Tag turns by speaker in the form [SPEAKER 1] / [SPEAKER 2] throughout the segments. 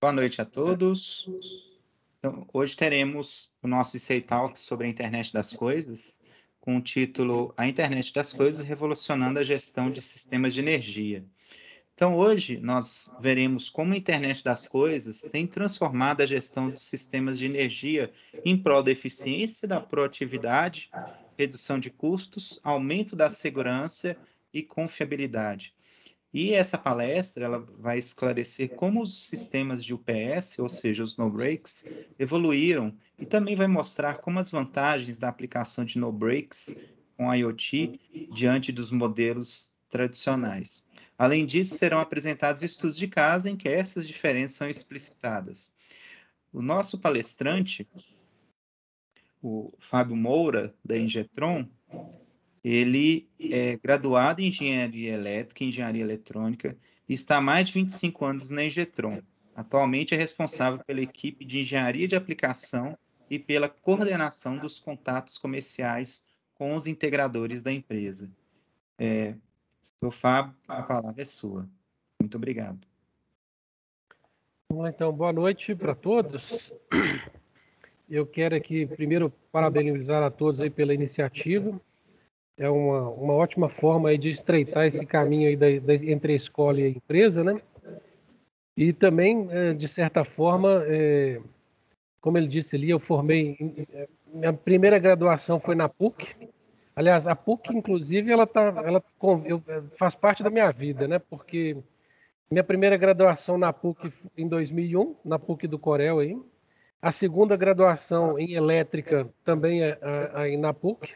[SPEAKER 1] Boa noite a todos. Então, hoje teremos o nosso ICEI Talk sobre a internet das coisas, com o título A Internet das Coisas revolucionando a gestão de sistemas de energia. Então, hoje nós veremos como a internet das coisas tem transformado a gestão dos sistemas de energia em prol da eficiência, da proatividade, redução de custos, aumento da segurança e confiabilidade. E essa palestra ela vai esclarecer como os sistemas de UPS, ou seja, os no-breaks, evoluíram e também vai mostrar como as vantagens da aplicação de no-breaks com IoT diante dos modelos tradicionais. Além disso, serão apresentados estudos de caso em que essas diferenças são explicitadas. O nosso palestrante, o Fábio Moura, da Ingetron, ele é graduado em Engenharia Elétrica e Engenharia Eletrônica e está há mais de 25 anos na Ingetron. Atualmente é responsável pela equipe de Engenharia de Aplicação e pela coordenação dos contatos comerciais com os integradores da empresa. Sr. Fábio, a palavra é sua. Muito obrigado.
[SPEAKER 2] Vamos lá, então, boa noite para todos. Eu quero aqui, primeiro, parabenizar a todos aí pela iniciativa. É uma ótima forma aí de estreitar esse caminho aí entre a escola e a empresa, né? E também, de certa forma, como ele disse ali, eu formei... Minha primeira graduação foi na PUC. Aliás, a PUC, inclusive, ela faz parte da minha vida, né? Porque minha primeira graduação na PUC em 2001, na PUC do Corel aí. A segunda graduação em elétrica também aí na PUC.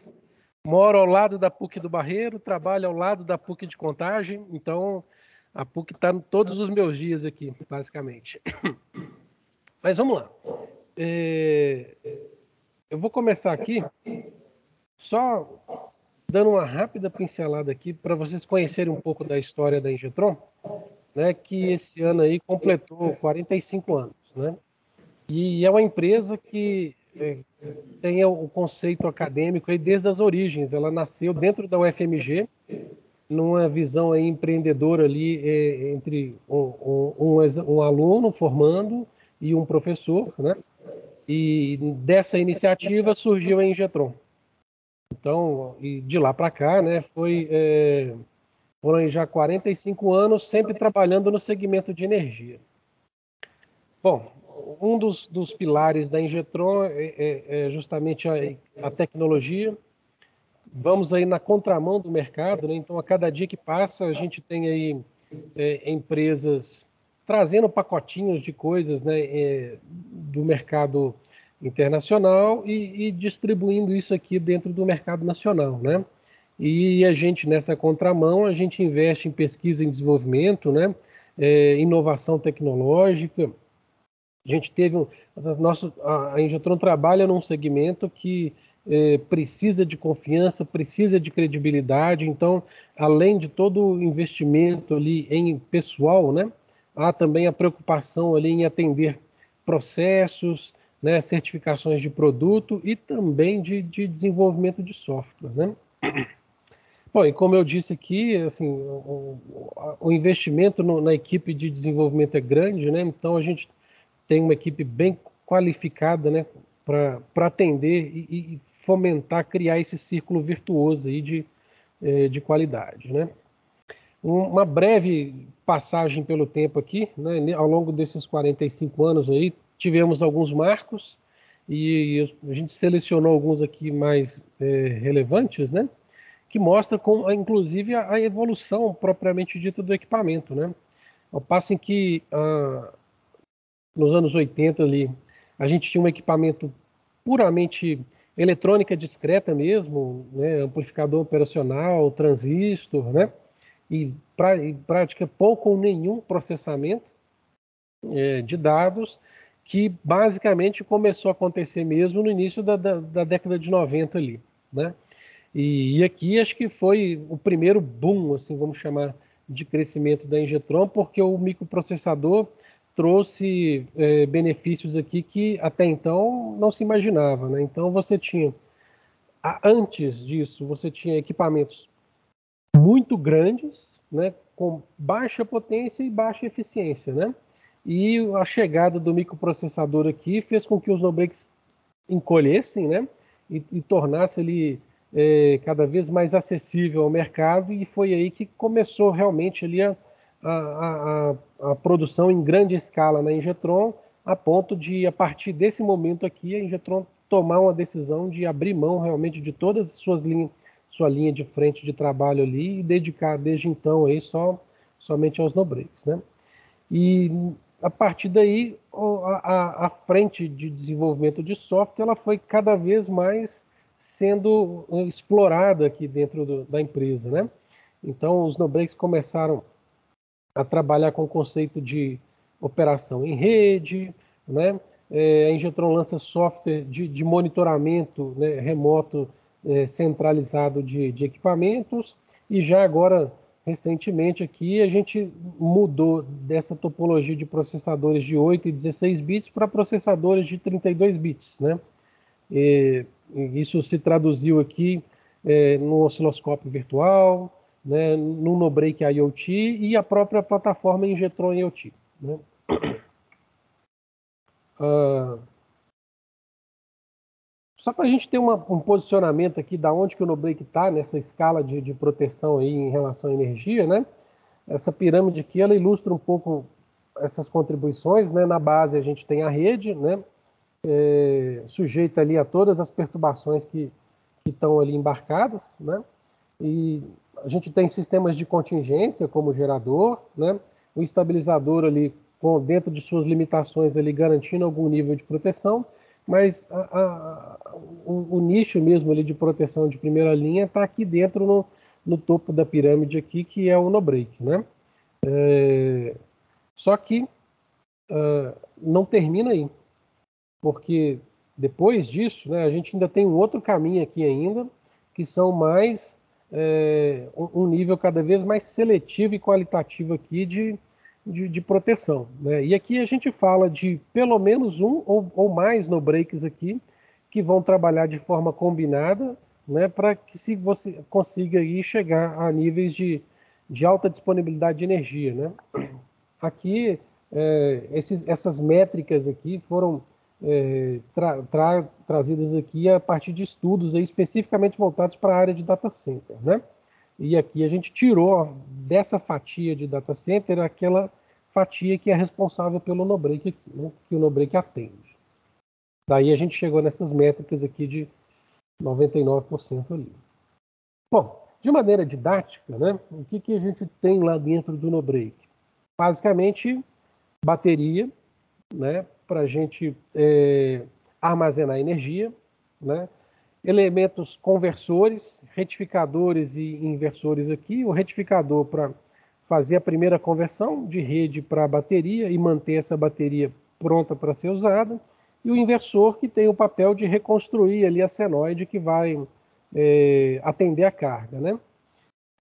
[SPEAKER 2] Moro ao lado da PUC do Barreiro, trabalho ao lado da PUC de Contagem, então a PUC está em todos os meus dias aqui, basicamente. Mas vamos lá. Eu vou começar aqui só dando uma rápida pincelada aqui para vocês conhecerem um pouco da história da Ingetron, né, que esse ano aí completou 45 anos, né? E é uma empresa que tem o conceito acadêmico aí desde as origens. Ela nasceu dentro da UFMG, numa visão aí empreendedora ali entre um aluno formando e um professor, né? E dessa iniciativa surgiu a Ingetron. Então, e de lá para cá, né, foram já 45 anos sempre trabalhando no segmento de energia. Bom, um dos pilares da Ingetron é justamente a tecnologia. Vamos aí na contramão do mercado, né? Então, a cada dia que passa, a gente tem aí empresas trazendo pacotinhos de coisas, né, do mercado internacional e distribuindo isso aqui dentro do mercado nacional, né? E a gente, nessa contramão, a gente investe em pesquisa e desenvolvimento, né? Inovação tecnológica. A gente teve a Ingetron trabalha num segmento que precisa de confiança, precisa de credibilidade. Então, além de todo o investimento ali em pessoal, né, há também a preocupação ali em atender processos, né, certificações de produto e também de desenvolvimento de software, né? Bom, e como eu disse aqui, assim, o investimento na equipe de desenvolvimento é grande, né? Então a gente tem uma equipe bem qualificada, né, para atender e fomentar, criar esse círculo virtuoso aí de qualidade, né? Uma breve passagem pelo tempo aqui, né, ao longo desses 45 anos aí, tivemos alguns marcos e a gente selecionou alguns aqui mais relevantes, né, que mostra, inclusive, a evolução propriamente dita do equipamento, né? Ao passo em que nos anos 80 ali, a gente tinha um equipamento puramente eletrônica discreta mesmo, né, amplificador operacional, transistor, né, e em prática pouco ou nenhum processamento de dados, que basicamente começou a acontecer mesmo no início da década de 90 ali, né? E aqui acho que foi o primeiro boom, assim, vamos chamar, de crescimento da Ingetron, porque o microprocessador trouxe benefícios aqui que até então não se imaginava, né? Então você tinha, antes disso, você tinha equipamentos muito grandes, né, com baixa potência e baixa eficiência, né? e a chegada do microprocessador aqui fez com que os no-breaks encolhessem, né? E tornasse ele cada vez mais acessível ao mercado, e foi aí que começou realmente ali a produção em grande escala na Ingetron, a ponto de, a partir desse momento aqui, a Ingetron tomar uma decisão de abrir mão realmente de todas as sua linha de frente de trabalho ali e dedicar desde então aí somente aos no-breaks, né? E a partir daí, a frente de desenvolvimento de software ela foi cada vez mais sendo explorada aqui dentro da empresa, né? Então, os no-breaks começaram a trabalhar com o conceito de operação em rede, né? A Ingetron lança software de monitoramento, né, remoto, centralizado de equipamentos, e já agora, recentemente aqui, a gente mudou dessa topologia de processadores de 8 e 16 bits para processadores de 32 bits, né? Isso se traduziu aqui no osciloscópio virtual, né, no no-break IoT e a própria plataforma Ingetron IoT, né? Só para a gente ter um posicionamento aqui da onde que o no-break está nessa escala de proteção aí em relação à energia, né? Essa pirâmide aqui ela ilustra um pouco essas contribuições, né? Na base a gente tem a rede, né? Sujeita ali a todas as perturbações que estão ali embarcadas, né? E a gente tem sistemas de contingência como o gerador, né? O estabilizador ali dentro de suas limitações ali garantindo algum nível de proteção, mas o nicho mesmo ali de proteção de primeira linha está aqui dentro no topo da pirâmide aqui, que é o no-break, né? Só que não termina aí, porque depois disso, né, a gente ainda tem um outro caminho aqui ainda, que são mais um nível cada vez mais seletivo e qualitativo aqui de proteção, né? E aqui a gente fala de pelo menos um ou mais no-breaks aqui, que vão trabalhar de forma combinada, né, para que se você consiga aí chegar a níveis de alta disponibilidade de energia, né? Aqui, essas métricas aqui foram trazidas aqui a partir de estudos aí especificamente voltados para a área de data center, né? E aqui a gente tirou dessa fatia de data center aquela fatia que é responsável pelo no-break aqui, né? Que o no-break atende. Daí a gente chegou nessas métricas aqui de 99% ali. Bom, de maneira didática, né? O que a gente tem lá dentro do no-break? Basicamente, bateria, né? Para a gente armazenar energia, né? Elementos conversores, retificadores e inversores aqui. O retificador para fazer a primeira conversão de rede para bateria e manter essa bateria pronta para ser usada. E o inversor que tem o papel de reconstruir ali a senoide que vai atender a carga, né?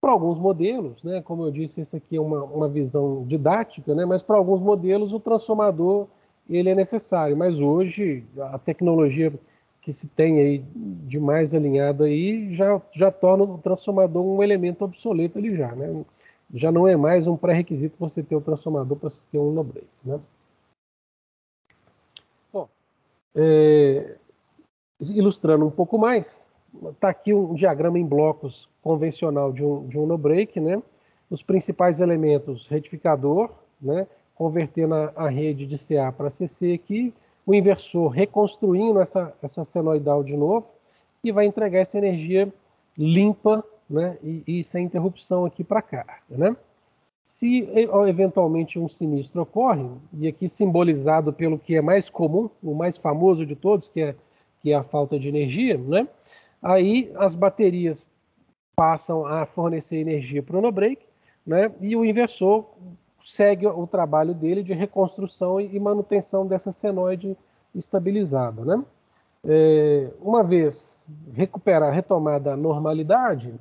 [SPEAKER 2] Para alguns modelos, né, como eu disse, esse aqui é uma visão didática, né, mas para alguns modelos o transformador ele é necessário, mas hoje a tecnologia que se tem aí de mais alinhado aí já torna o transformador um elemento obsoleto ali já, né? Já não é mais um pré-requisito você ter o transformador para ter um no-break, né? Bom, ilustrando um pouco mais, está aqui um diagrama em blocos convencional de um no-break, né? Os principais elementos, retificador, né? Convertendo a rede de CA para CC aqui, o inversor reconstruindo essa senoidal de novo, e vai entregar essa energia limpa, né? E sem interrupção aqui para a carga, né? Se eventualmente um sinistro ocorre, e aqui simbolizado pelo que é mais comum, o mais famoso de todos, que é a falta de energia, né? Aí as baterias passam a fornecer energia para o no-break, né? E o inversor segue o trabalho dele de reconstrução e manutenção dessa senoide estabilizada, né? Uma vez retomada a normalidade,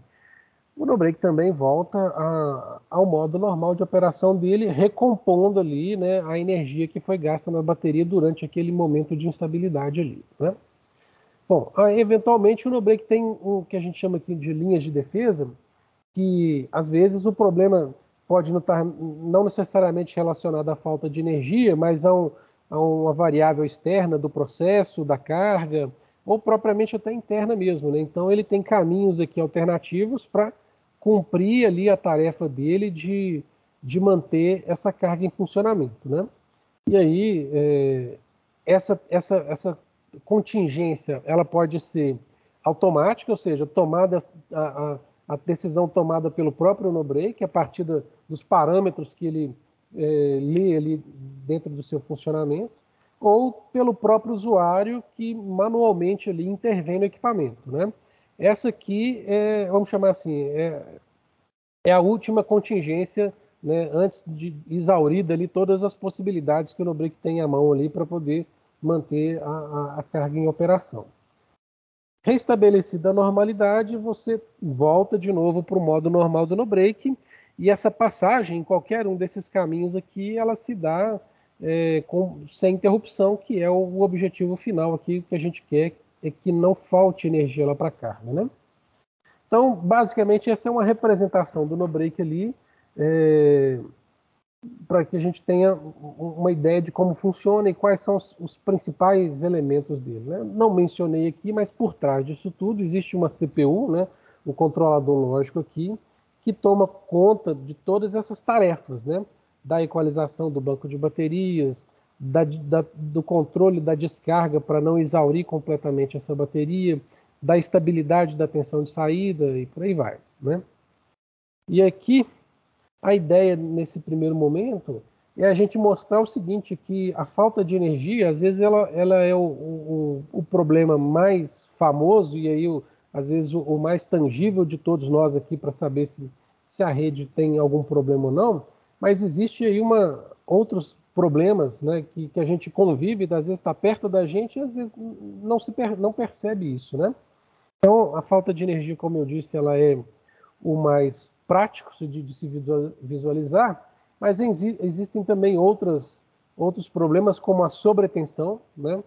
[SPEAKER 2] o no-break também volta ao modo normal de operação dele, recompondo ali, né, a energia que foi gasta na bateria durante aquele momento de instabilidade ali, né? Bom, eventualmente o no-break tem o que a gente chama aqui de linhas de defesa, que às vezes o problema pode não estar não necessariamente relacionada à falta de energia, mas a uma variável externa do processo, da carga, ou propriamente até interna mesmo, né? Então ele tem caminhos aqui alternativos para cumprir ali a tarefa dele de manter essa carga em funcionamento, né? E aí essa contingência ela pode ser automática, ou seja, tomada a decisão tomada pelo próprio no-break a partir dos parâmetros que ele lê ali dentro do seu funcionamento, ou pelo próprio usuário que manualmente ali intervém no equipamento, né? Essa aqui vamos chamar assim, é a última contingência, né, antes de exaurir ali todas as possibilidades que o no-break tem à mão ali para poder manter a carga em operação. Restabelecida a normalidade, você volta de novo para o modo normal do no-break, e essa passagem em qualquer um desses caminhos aqui, ela se dá sem interrupção, que é o objetivo final aqui que a gente quer, é que não falte energia lá para a carga, né? Então, basicamente, essa é uma representação do no-break ali, para que a gente tenha uma ideia de como funciona e quais são os principais elementos dele, né? Não mencionei aqui, mas por trás disso tudo existe uma CPU, né, um controlador lógico aqui, que toma conta de todas essas tarefas, né? Da equalização do banco de baterias, do controle da descarga para não exaurir completamente essa bateria, da estabilidade da tensão de saída e por aí vai, né? E aqui a ideia nesse primeiro momento é a gente mostrar o seguinte, que a falta de energia, às vezes ela é o problema mais famoso e aí às vezes o mais tangível de todos nós aqui para saber se a rede tem algum problema ou não, mas existe aí outros problemas, né, que a gente convive, às vezes está perto da gente e às vezes não percebe isso, né? Então, a falta de energia, como eu disse, ela é o mais prático de se visualizar, mas existem também outros problemas, como a sobretensão, né?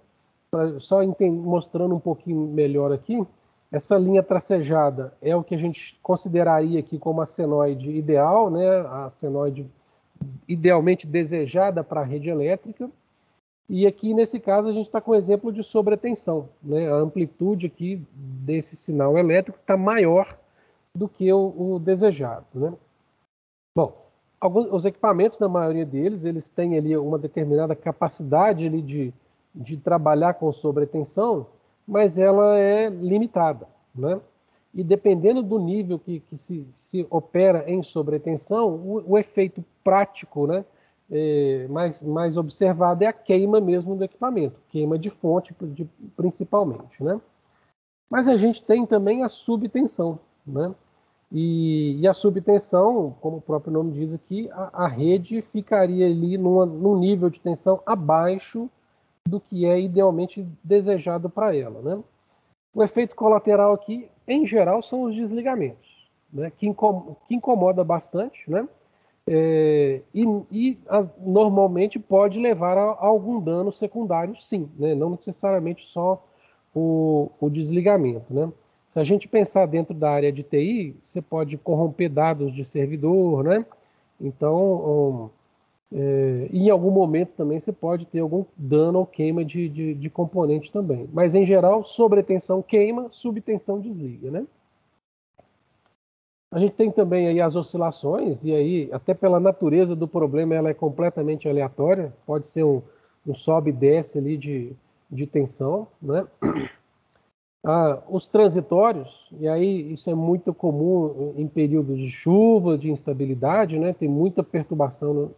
[SPEAKER 2] Só mostrando um pouquinho melhor aqui, essa linha tracejada é o que a gente consideraria aqui como a senoide ideal, né? A senoide idealmente desejada para a rede elétrica. E aqui, nesse caso, a gente está com o exemplo de sobretensão, né? A amplitude aqui desse sinal elétrico está maior do que o desejado, né? Bom, os equipamentos, na maioria deles, eles têm ali uma determinada capacidade ali de trabalhar com sobretensão, mas ela é limitada, né? E dependendo do nível que se opera em sobretensão, o efeito prático, né, mais observado é a queima mesmo do equipamento, queima de fonte principalmente, né? Mas a gente tem também a subtensão, né? E a subtensão, como o próprio nome diz aqui, a rede ficaria ali num nível de tensão abaixo do que é idealmente desejado para ela, né? O efeito colateral aqui, em geral, são os desligamentos, né? Que incomoda bastante, né? Normalmente pode levar a algum dano secundário, sim, né? Não necessariamente só o desligamento, né? Se a gente pensar dentro da área de TI, você pode corromper dados de servidor, né? Então, em algum momento também você pode ter algum dano ou queima de componente também. Mas, em geral, sobretensão queima, subtensão desliga, né? A gente tem também aí as oscilações, e aí, até pela natureza do problema, ela é completamente aleatória. Pode ser um sobe e desce ali de tensão, né? Os transitórios, e aí isso é muito comum em períodos de chuva, de instabilidade, né? Tem muita perturbação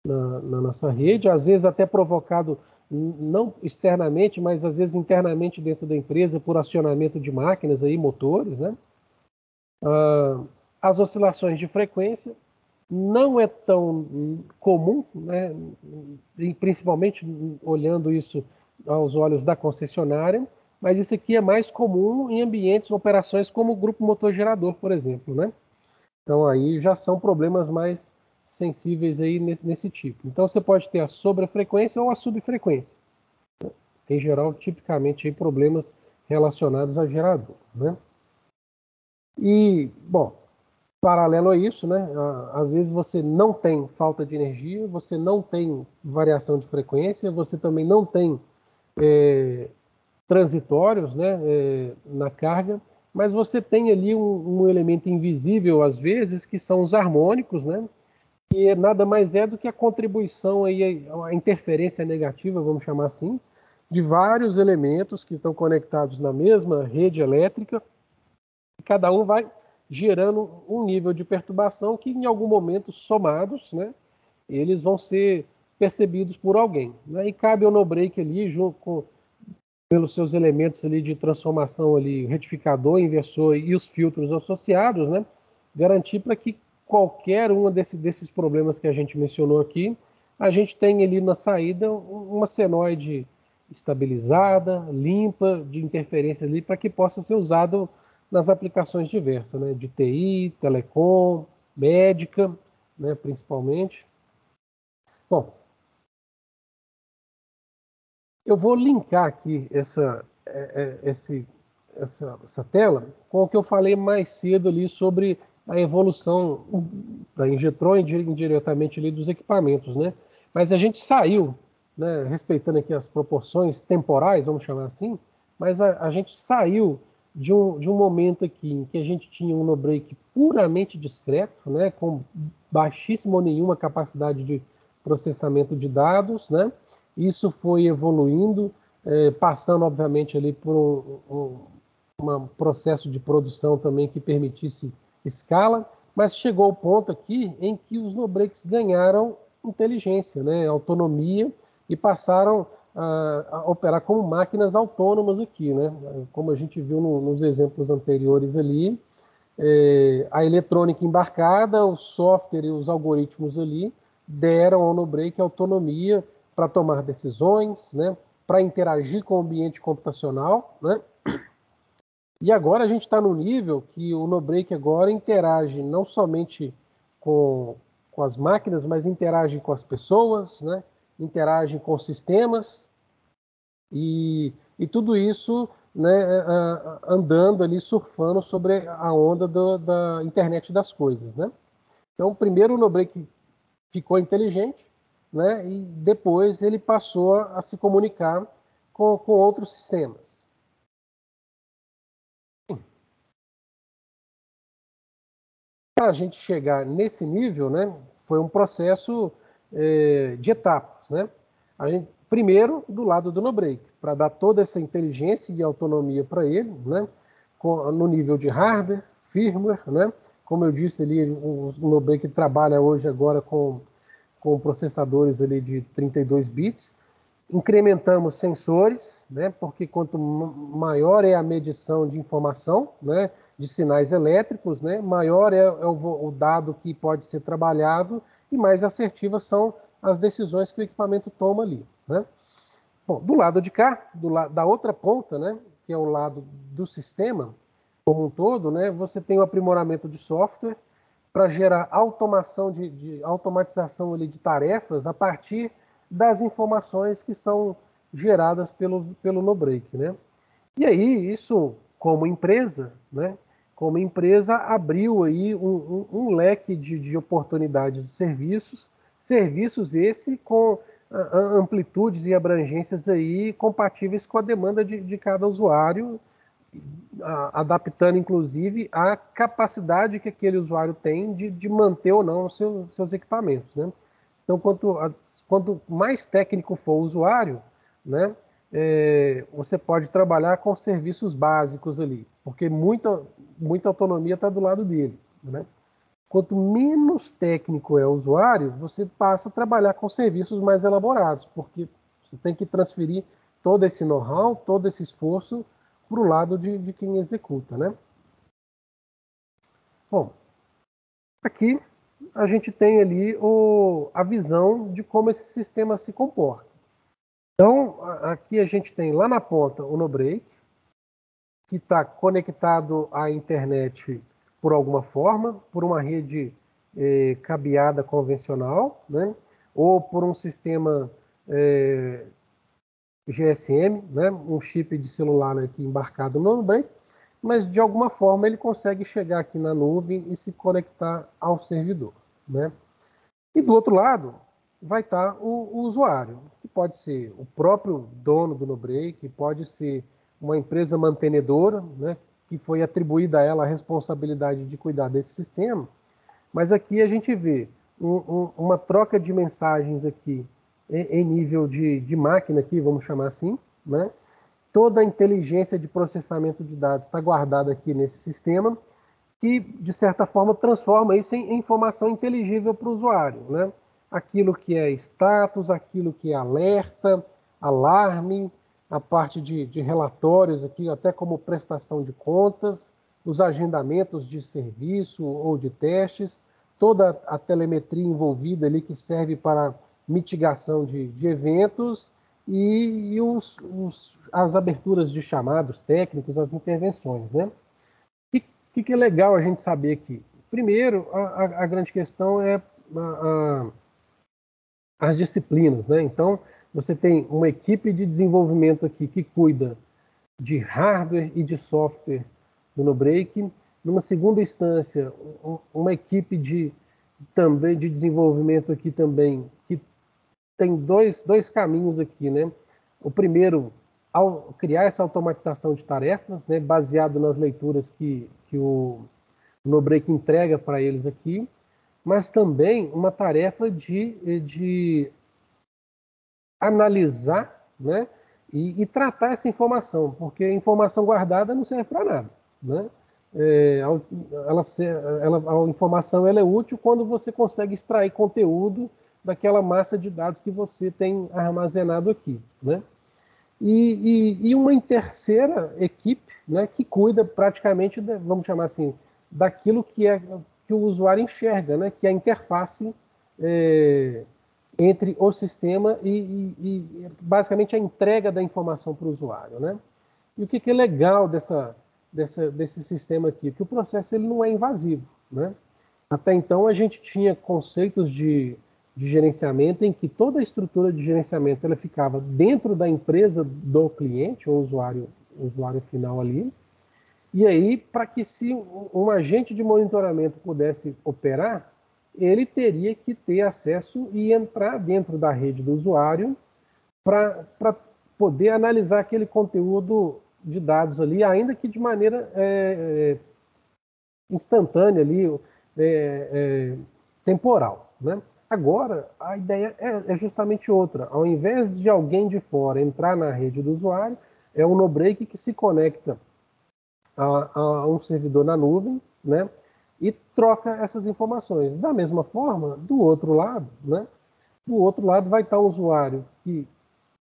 [SPEAKER 2] na nossa rede, às vezes até provocado não externamente, mas às vezes internamente dentro da empresa por acionamento de máquinas, aí, motores, né? As oscilações de frequência não é tão comum, né? E principalmente olhando isso aos olhos da concessionária, mas isso aqui é mais comum em ambientes, operações como o grupo motor gerador, por exemplo, né? Então aí já são problemas mais sensíveis aí nesse tipo. Então você pode ter a sobrefrequência ou a subfrequência. Em geral, tipicamente aí problemas relacionados a gerador, né? E, bom, Paralelo a isso, né, às vezes você não tem falta de energia, você não tem variação de frequência, você também não tem transitórios, né, na carga, mas você tem ali um elemento invisível, às vezes, que são os harmônicos, né, que nada mais é do que a contribuição, aí, a interferência negativa, vamos chamar assim, de vários elementos que estão conectados na mesma rede elétrica, e cada um vai gerando um nível de perturbação que, em algum momento, somados, né, eles vão ser percebidos por alguém. Né? E cabe ao no-break ali, junto com pelos seus elementos ali de transformação ali, retificador, inversor e os filtros associados, né, garantir para que qualquer um desses problemas que a gente mencionou aqui, a gente tem ali na saída uma senoide estabilizada, limpa, de interferência ali, para que possa ser usado nas aplicações diversas, né, de TI, telecom, médica, né, principalmente. Bom, eu vou linkar aqui essa tela com o que eu falei mais cedo ali sobre a evolução da Ingetron indiretamente ali dos equipamentos, né? Mas a gente saiu, né, respeitando aqui as proporções temporais, vamos chamar assim, mas a gente saiu de um momento aqui em que a gente tinha um no-break puramente discreto, né, com baixíssima ou nenhuma capacidade de processamento de dados, né? Isso foi evoluindo, passando, obviamente, ali por um processo de produção também que permitisse escala, mas chegou ao ponto aqui em que os no-breaks ganharam inteligência, né, autonomia, e passaram a operar como máquinas autônomas aqui, né? Como a gente viu nos exemplos anteriores ali, a eletrônica embarcada, o software e os algoritmos ali deram ao no-break autonomia para tomar decisões, né, para interagir com o ambiente computacional, né? E agora a gente está no nível que o no-break agora interage não somente com as máquinas, mas interage com as pessoas, né? Interage com sistemas e tudo isso, né, andando ali, surfando sobre a onda da internet das coisas, né? Então, primeiro o no-break ficou inteligente, né? E depois ele passou a se comunicar com outros sistemas. Para a gente chegar nesse nível, né, foi um processo de etapas, né? A gente, primeiro, do lado do no-break, para dar toda essa inteligência e autonomia para ele, né, no nível de hardware, firmware, né? Como eu disse ali, o no-break trabalha hoje agora com processadores ali de 32 bits. Incrementamos sensores, né, porque quanto maior é a medição de informação, né, de sinais elétricos, né, maior é o dado que pode ser trabalhado e mais assertivas são as decisões que o equipamento toma ali. Né? Bom, do lado de cá, da outra ponta, né, que é o lado do sistema como um todo, né, você tem o aprimoramento de software para gerar automação de automatização ali de tarefas a partir das informações que são geradas pelo no-break, né? E aí, isso, como empresa, né? Como empresa, abriu aí um leque de oportunidades de serviços esse com amplitudes e abrangências aí compatíveis com a demanda de cada usuário, adaptando inclusive a capacidade que aquele usuário tem de manter ou não seus equipamentos, né? Então, quanto mais técnico for o usuário, né, você pode trabalhar com serviços básicos ali, porque muita autonomia está do lado dele. Né? Quanto menos técnico é o usuário, você passa a trabalhar com serviços mais elaborados, porque você tem que transferir todo esse know-how, todo esse esforço para o lado de quem executa. Né? Bom, aqui a gente tem ali a visão de como esse sistema se comporta. Então, aqui a gente tem lá na ponta o no-break, que está conectado à internet por alguma forma, por uma rede cabeada convencional, né? Ou por um sistema GSM, né? Um chip de celular aqui embarcado no no-break. mas de alguma forma ele consegue chegar aqui na nuvem e se conectar ao servidor, né? E do outro lado vai estar o usuário, que pode ser o próprio dono do NoBreak, pode ser uma empresa mantenedora, né, que foi atribuída a ela a responsabilidade de cuidar desse sistema. Mas aqui a gente vê uma troca de mensagens aqui em nível de máquina, aqui, vamos chamar assim, né? Toda a inteligência de processamento de dados está guardada aqui nesse sistema, que, de certa forma, transforma isso em informação inteligível para o usuário, né? Aquilo que é status, aquilo que é alerta, alarme, a parte de relatórios aqui, até como prestação de contas, os agendamentos de serviço ou de testes, toda a telemetria envolvida ali que serve para mitigação de eventos e as aberturas de chamados técnicos, as intervenções, né? O que é legal a gente saber aqui? Primeiro, a grande questão é as disciplinas, né? Então, você tem uma equipe de desenvolvimento aqui que cuida de hardware e de software do NoBreak. Numa segunda instância, uma equipe também de desenvolvimento aqui também, que tem dois caminhos aqui, né? O primeiro, ao criar essa automatização de tarefas, né, baseado nas leituras que o NoBreak entrega para eles aqui, mas também uma tarefa de analisar, né, e tratar essa informação, porque a informação guardada não serve para nada, né? A informação ela é útil quando você consegue extrair conteúdo daquela massa de dados que você tem armazenado aqui, né? E uma terceira equipe, né, que cuida praticamente, vamos chamar assim, daquilo que o usuário enxerga, né, que é a interface entre o sistema e basicamente a entrega da informação para o usuário, né? E o que é legal desse sistema aqui? Que o processo ele não é invasivo, né? Até então a gente tinha conceitos de gerenciamento em que toda a estrutura de gerenciamento ela ficava dentro da empresa do cliente, ou usuário final ali. E aí, para que se um agente de monitoramento pudesse operar, ele teria que ter acesso e entrar dentro da rede do usuário para poder analisar aquele conteúdo de dados ali, ainda que de maneira instantânea ali, temporal, né? Agora, a ideia é justamente outra. Ao invés de alguém de fora entrar na rede do usuário, é o NoBreak que se conecta a um servidor na nuvem, né? E troca essas informações. Da mesma forma, do outro lado, né? Do outro lado vai estar o usuário que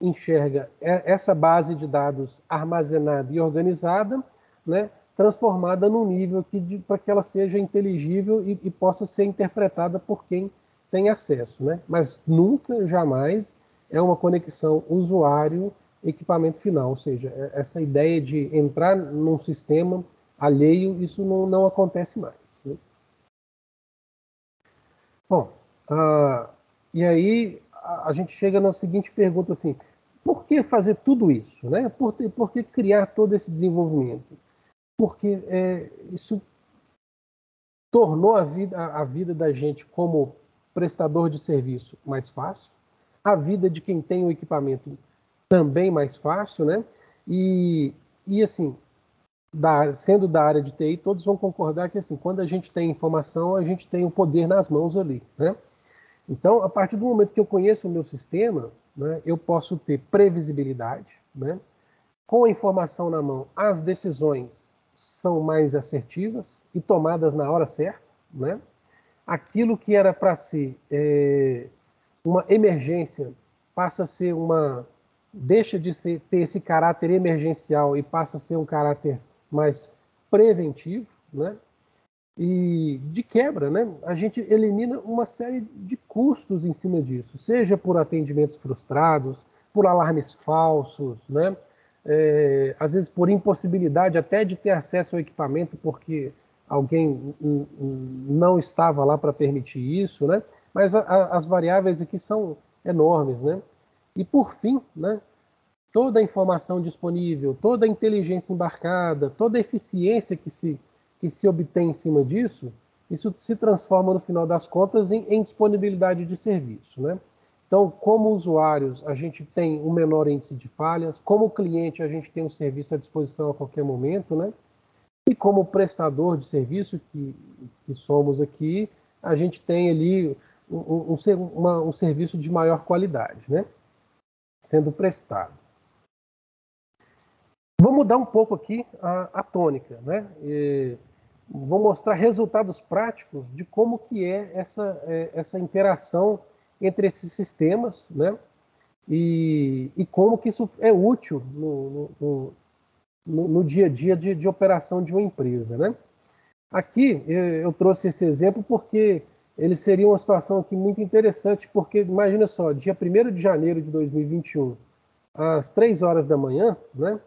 [SPEAKER 2] enxerga essa base de dados armazenada e organizada, né, transformada num nível para que ela seja inteligível e possa ser interpretada por quem tem acesso, né? Mas nunca, jamais é uma conexão usuário-equipamento final, ou seja, essa ideia de entrar num sistema alheio, isso não acontece mais, né? Bom, e aí a gente chega na seguinte pergunta assim, por que fazer tudo isso, né? Por que criar todo esse desenvolvimento? Porque isso tornou a vida da gente como prestador de serviço mais fácil, a vida de quem tem o equipamento também mais fácil, né? E assim, sendo da área de TI, todos vão concordar que assim, quando a gente tem informação, a gente tem o poder nas mãos ali, né? Então, a partir do momento que eu conheço o meu sistema, né, eu posso ter previsibilidade, né? Com a informação na mão, as decisões são mais assertivas e tomadas na hora certa, né? Aquilo que era para ser uma emergência passa a ser deixa de ter esse caráter emergencial e passa a ser um caráter mais preventivo, né? E de quebra, né, a gente elimina uma série de custos em cima disso, seja por atendimentos frustrados, por alarmes falsos, né, às vezes por impossibilidade até de ter acesso ao equipamento porque alguém não estava lá para permitir isso, né, mas as variáveis aqui são enormes, né. E por fim, né, toda a informação disponível, toda a inteligência embarcada, toda a eficiência que se obtém em cima disso, isso se transforma, no final das contas, em disponibilidade de serviço, né? Então, como usuários, a gente tem um menor índice de falhas, como cliente, a gente tem um serviço à disposição a qualquer momento, né? E como prestador de serviço que somos aqui, a gente tem ali um serviço de maior qualidade, né? Sendo prestado. Vou mudar um pouco aqui a tônica, né? Vou mostrar resultados práticos de como que é essa interação entre esses sistemas, né? E como que isso é útil no dia a dia de operação de uma empresa, né? Aqui eu trouxe esse exemplo porque ele seria uma situação aqui muito interessante, porque imagina só, dia 1º de janeiro de 2021, às 3 horas da manhã, né?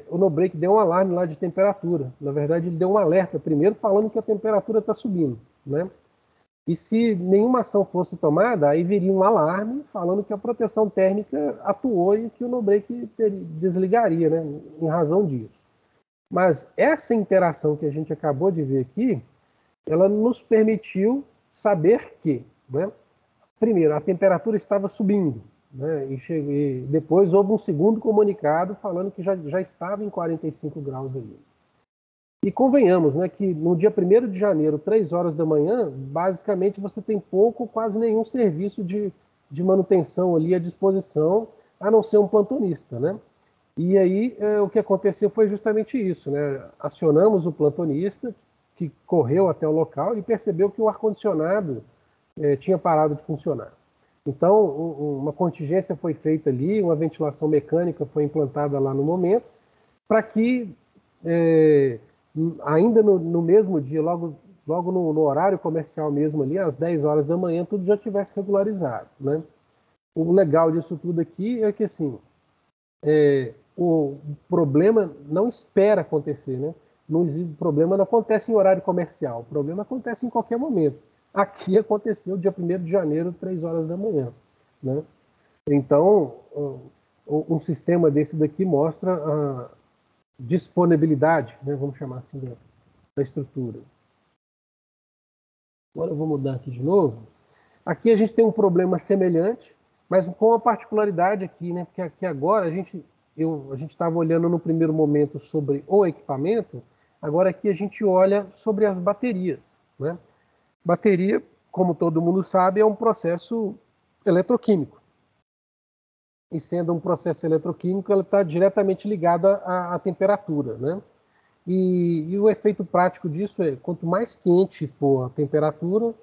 [SPEAKER 2] O NoBreak deu um alarme lá de temperatura. Na verdade, ele deu um alerta primeiro falando que a temperatura está subindo, né? E se nenhuma ação fosse tomada, aí viria um alarme falando que a proteção térmica atuou e que o NoBreak desligaria, né? Em razão disso. Mas essa interação que a gente acabou de ver aqui, ela nos permitiu saber que, né? Primeiro, a temperatura estava subindo, né? E depois houve um segundo comunicado falando que já estava em 45 graus ali. E convenhamos, né, que no dia 1º de janeiro, 3 horas da manhã, basicamente você tem pouco, quase nenhum serviço de manutenção ali à disposição, a não ser um plantonista, né? E aí o que aconteceu foi justamente isso, né? Acionamos o plantonista, que correu até o local e percebeu que o ar-condicionado tinha parado de funcionar. Então, uma contingência foi feita ali, uma ventilação mecânica foi implantada lá no momento, para que, ainda no mesmo dia, logo no horário comercial mesmo ali, às 10 horas da manhã, tudo já tivesse regularizado, né? O legal disso tudo aqui é que, assim, o problema não espera acontecer, né? O problema não acontece em horário comercial, o problema acontece em qualquer momento. Aqui aconteceu dia 1º de janeiro, 3 horas da manhã, né? Então, um sistema desse daqui mostra a disponibilidade, né? Vamos chamar assim, da estrutura. Agora eu vou mudar aqui de novo. Aqui a gente tem um problema semelhante, mas com a particularidade aqui, né? Porque aqui agora a gente estava olhando no primeiro momento sobre o equipamento, agora aqui a gente olha sobre as baterias, né? Bateria, como todo mundo sabe, é um processo eletroquímico. E sendo um processo eletroquímico, ela está diretamente ligada à temperatura, né? E o efeito prático disso é, quanto mais quente for a temperatura,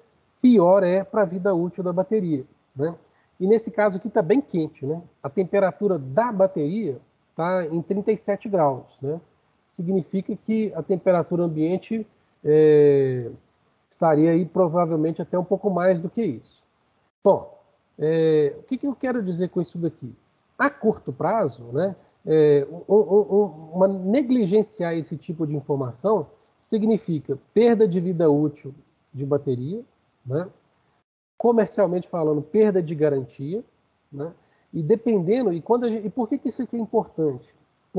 [SPEAKER 2] pior é para a vida útil da bateria, né? E nesse caso aqui está bem quente, né? A temperatura da bateria está em 37 graus, né? Significa que a temperatura ambiente estaria aí provavelmente até um pouco mais do que isso. Bom, o que eu quero dizer com isso daqui? A curto prazo, né, uma negligenciar esse tipo de informação significa perda de vida útil de bateria, né, comercialmente falando, perda de garantia, né, e dependendo, e por que isso aqui é importante?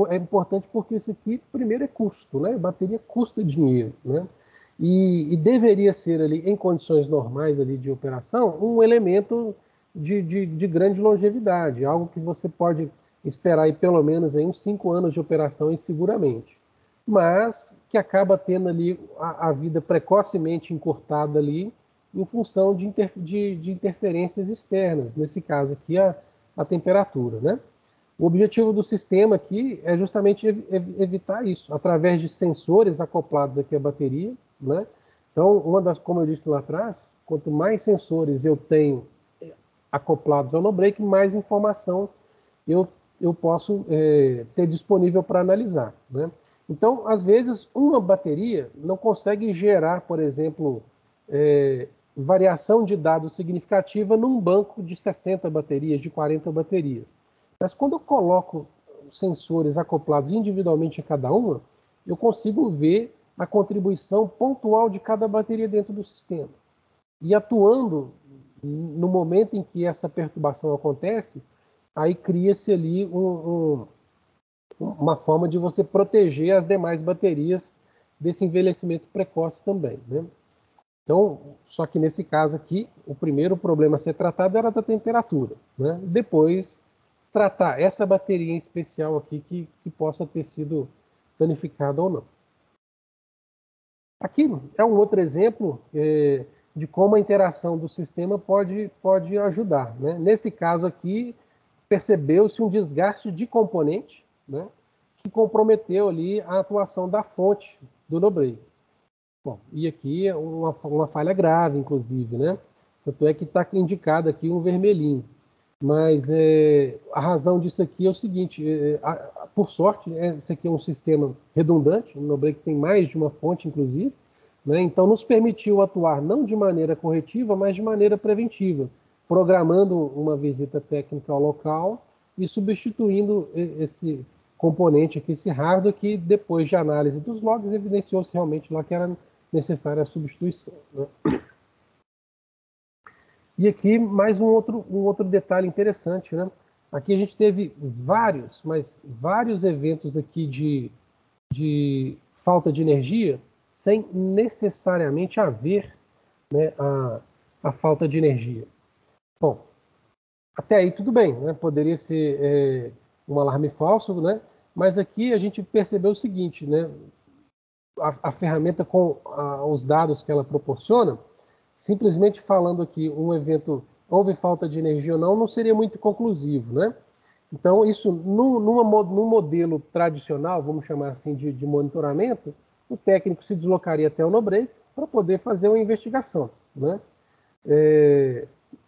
[SPEAKER 2] É importante porque isso aqui, primeiro, é custo, né? Bateria custa dinheiro, né? E deveria ser ali, em condições normais ali de operação, um elemento de grande longevidade, algo que você pode esperar aí pelo menos aí uns 5 anos de operação seguramente, mas que acaba tendo ali a vida precocemente encurtada ali em função de interferências externas, nesse caso aqui a temperatura, né? O objetivo do sistema aqui é justamente evitar isso, através de sensores acoplados aqui à bateria, né? Então, como eu disse lá atrás, quanto mais sensores eu tenho acoplados ao NoBreak, mais informação eu posso ter disponível para analisar, né? Então, às vezes, uma bateria não consegue gerar, por exemplo, variação de dados significativa num banco de 60 baterias, de 40 baterias. Mas quando eu coloco sensores acoplados individualmente a cada uma, eu consigo ver a contribuição pontual de cada bateria dentro do sistema. E atuando no momento em que essa perturbação acontece, aí cria-se ali uma forma de você proteger as demais baterias desse envelhecimento precoce também, né? Então, só que nesse caso aqui, o primeiro problema a ser tratado era da temperatura, né? Depois, tratar essa bateria em especial aqui que possa ter sido danificada ou não. Aqui é um outro exemplo de como a interação do sistema pode ajudar, né? Nesse caso aqui, percebeu-se um desgaste de componente, né, que comprometeu ali a atuação da fonte do no-break. Bom, e aqui é uma falha grave, inclusive, né? Tanto é que está indicado aqui um vermelhinho. Mas a razão disso aqui é o seguinte, por sorte, esse aqui é um sistema redundante, o no-break tem mais de uma fonte, inclusive, né? Então nos permitiu atuar não de maneira corretiva, mas de maneira preventiva, programando uma visita técnica ao local e substituindo esse componente aqui, esse hardware, que depois de análise dos logs evidenciou-se realmente lá que era necessária a substituição, né? E aqui mais um outro detalhe interessante, né? Aqui a gente teve vários eventos aqui de falta de energia sem necessariamente haver, né, a falta de energia. Bom, até aí tudo bem, né? Poderia ser um alarme falso, né? Mas aqui a gente percebeu o seguinte, né? A ferramenta com os dados que ela proporciona, simplesmente falando aqui um evento houve falta de energia ou não seria muito conclusivo, né? Então, isso, num modelo tradicional, vamos chamar assim, de monitoramento, o técnico se deslocaria até o no-break para poder fazer uma investigação, né?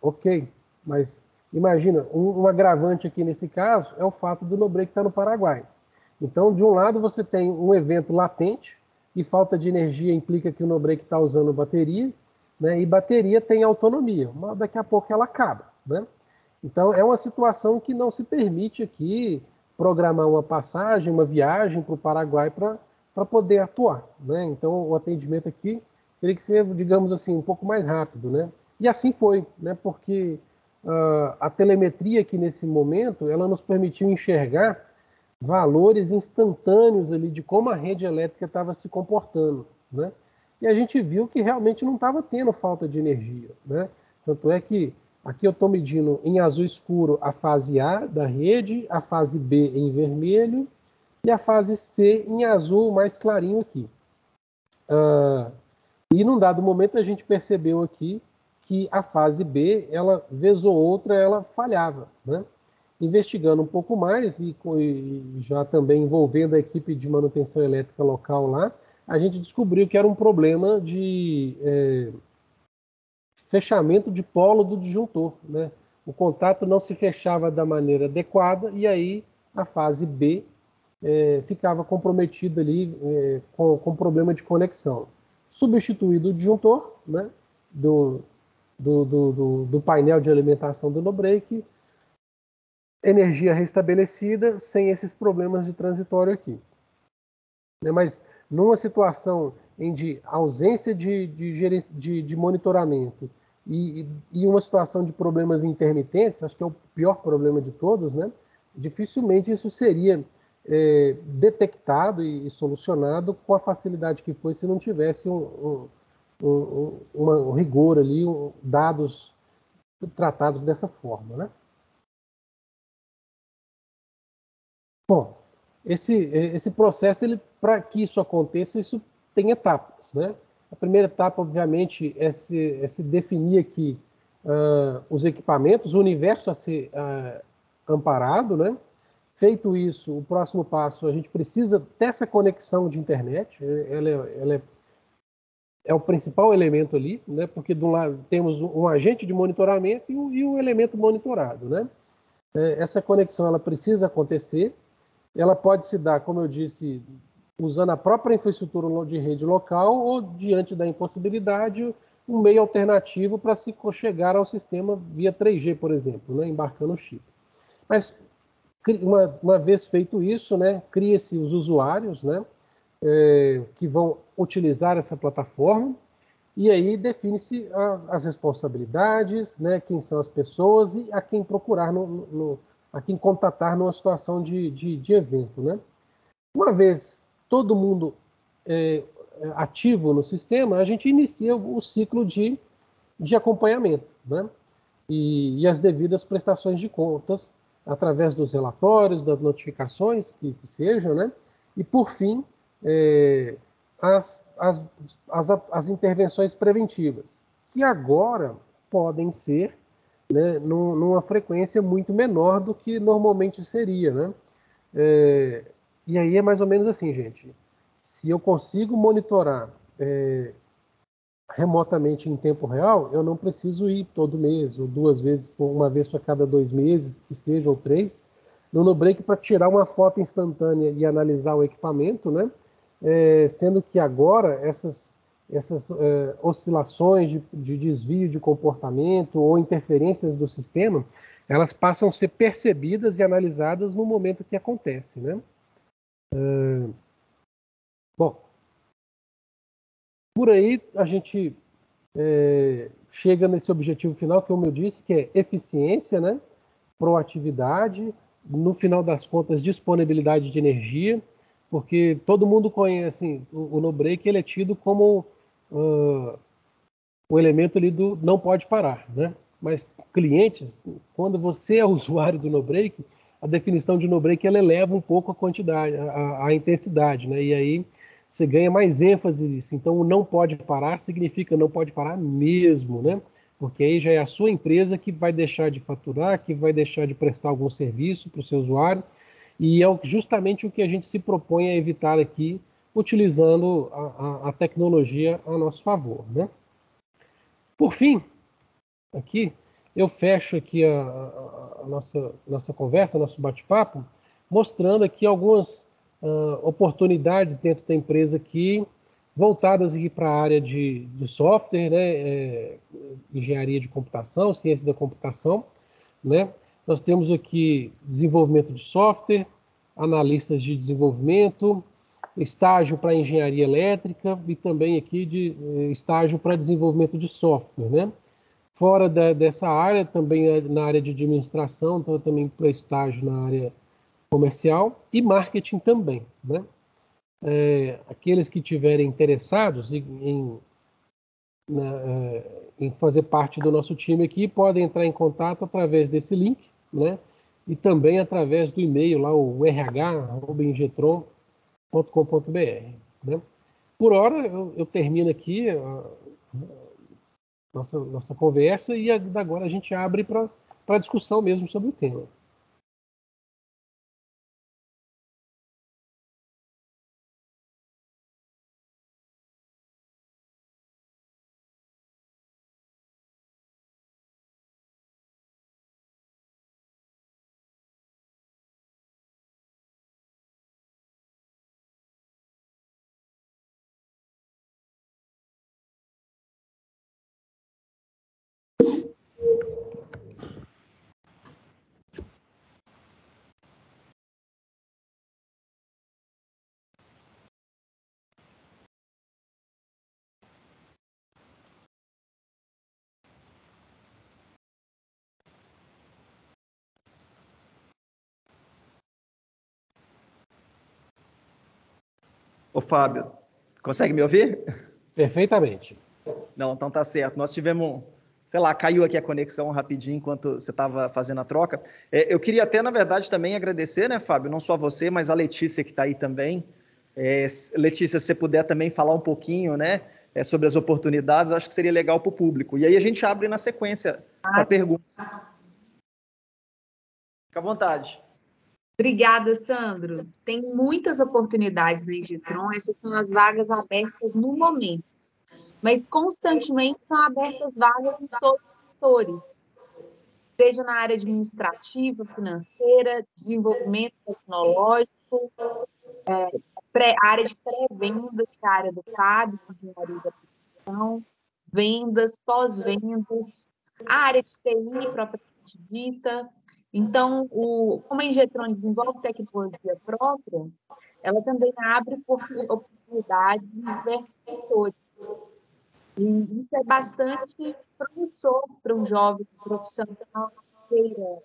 [SPEAKER 2] Ok, mas imagina, um agravante aqui nesse caso é o fato do no-break estar no Paraguai. Então, de um lado, você tem um evento latente, e falta de energia implica que o no-break está usando bateria, né? E bateria tem autonomia, mas daqui a pouco ela acaba, né? Então, é uma situação que não se permite aqui programar uma passagem, uma viagem para o Paraguai para poder atuar, né? Então, o atendimento aqui teria que ser, digamos assim, um pouco mais rápido, né? E assim foi, né? Porque a telemetria aqui nesse momento, ela nos permitiu enxergar valores instantâneos ali de como a rede elétrica estava se comportando, né? E a gente viu que realmente não estava tendo falta de energia, né? Tanto é que aqui eu estou medindo em azul escuro a fase A da rede, a fase B em vermelho e a fase C em azul mais clarinho aqui. E num dado momento a gente percebeu aqui que a fase B, ela vez ou outra, ela falhava, né? Investigando um pouco mais e já também envolvendo a equipe de manutenção elétrica local lá, a gente descobriu que era um problema de fechamento de polo do disjuntor, né? O contato não se fechava da maneira adequada e aí a fase B ficava comprometida ali com problema de conexão. Substituído o disjuntor, né, do painel de alimentação do no-break, energia restabelecida sem esses problemas de transitório aqui. Mas numa situação em de ausência de monitoramento e uma situação de problemas intermitentes, acho que é o pior problema de todos, né? Dificilmente isso seria detectado e solucionado com a facilidade que foi se não tivesse um rigor ali, dados tratados dessa forma, né? Bom, esse processo, para que isso aconteça, isso tem etapas, né? A primeira etapa, obviamente, é se definir aqui os equipamentos, o universo a ser amparado, né? Feito isso, o próximo passo, a gente precisa dessa conexão de internet, ela é o principal elemento ali, né? Porque do lado temos um agente de monitoramento e o elemento monitorado, né? Essa conexão ela precisa acontecer. Ela pode se dar, como eu disse, usando a própria infraestrutura de rede local ou, diante da impossibilidade, um meio alternativo para se chegar ao sistema via 3G, por exemplo, né, embarcando o chip. Mas, uma vez feito isso, né, cria-se os usuários, né, que vão utilizar essa plataforma, e aí define-se as responsabilidades, né, quem são as pessoas e a quem procurar a quem contatar numa situação de evento, né? Uma vez todo mundo ativo no sistema, a gente inicia o ciclo de acompanhamento, né? E as devidas prestações de contas através dos relatórios, das notificações que sejam, né? E, por fim, as intervenções preventivas, que agora podem ser, né, numa frequência muito menor do que normalmente seria, né? E aí é mais ou menos assim, gente. Se eu consigo monitorar remotamente em tempo real, eu não preciso ir todo mês, ou 2 vezes, ou uma vez a cada 2 meses, que seja, ou 3, no NoBreak para tirar uma foto instantânea e analisar o equipamento, né? Sendo que agora essas oscilações de desvio de comportamento ou interferências do sistema, elas passam a ser percebidas e analisadas no momento que acontece, né? Bom, por aí a gente chega nesse objetivo final, que, como eu disse, que é eficiência, né? Proatividade, no final das contas, disponibilidade de energia, porque todo mundo conhece, assim, o NoBreak, ele é tido como o elemento ali do não pode parar, né? Mas clientes, quando você é usuário do NoBreak, a definição de NoBreak ela eleva um pouco a quantidade, a intensidade, né? E aí você ganha mais ênfase nisso. Então, o não pode parar significa não pode parar mesmo, né? Porque aí já é a sua empresa que vai deixar de faturar, que vai deixar de prestar algum serviço para o seu usuário, e é justamente o que a gente se propõe a evitar aqui, utilizando a tecnologia a nosso favor, né? Por fim, aqui, eu fecho aqui a nossa conversa, nosso bate-papo, mostrando aqui algumas oportunidades dentro da empresa aqui, voltadas aqui para a área de software, né, engenharia de computação, ciência da computação, né? Nós temos aqui desenvolvimento de software, analistas de desenvolvimento, estágio para engenharia elétrica e também aqui de estágio para desenvolvimento de software, né? Fora dessa área, também na área de administração, então também para estágio na área comercial e marketing também, né? Aqueles que tiverem interessados em fazer parte do nosso time aqui podem entrar em contato através desse link, né? E também através do e-mail lá, o rh@ingetron.com.br, né? Por hora, eu termino aqui nossa conversa e agora a gente abre para discussão mesmo sobre o tema.
[SPEAKER 3] Ô, Fábio, consegue me ouvir?
[SPEAKER 2] Perfeitamente.
[SPEAKER 3] Não, então tá certo. Nós tivemos, sei lá, caiu aqui a conexão rapidinho enquanto você estava fazendo a troca. Eu queria até, na verdade, também agradecer, né, Fábio, não só a você, mas a Letícia que está aí também. Letícia, se você puder também falar um pouquinho, né, sobre as oportunidades, acho que seria legal para o público. E aí a gente abre na sequência para perguntas. Fica à vontade.
[SPEAKER 4] Obrigada, Sandro. Tem muitas oportunidades na Ingetron, essas são as vagas abertas no momento, mas constantemente são abertas vagas em todos os setores, seja na área administrativa, financeira, desenvolvimento tecnológico, área de pré-vendas, que é a área do CAB, engenharia da produção, vendas, pós-vendas, a área de TI propriamente dita. Então, como a Ingetron desenvolve tecnologia própria, ela também abre oportunidades em diversos setores. E isso é bastante promissor para um jovem profissional que queira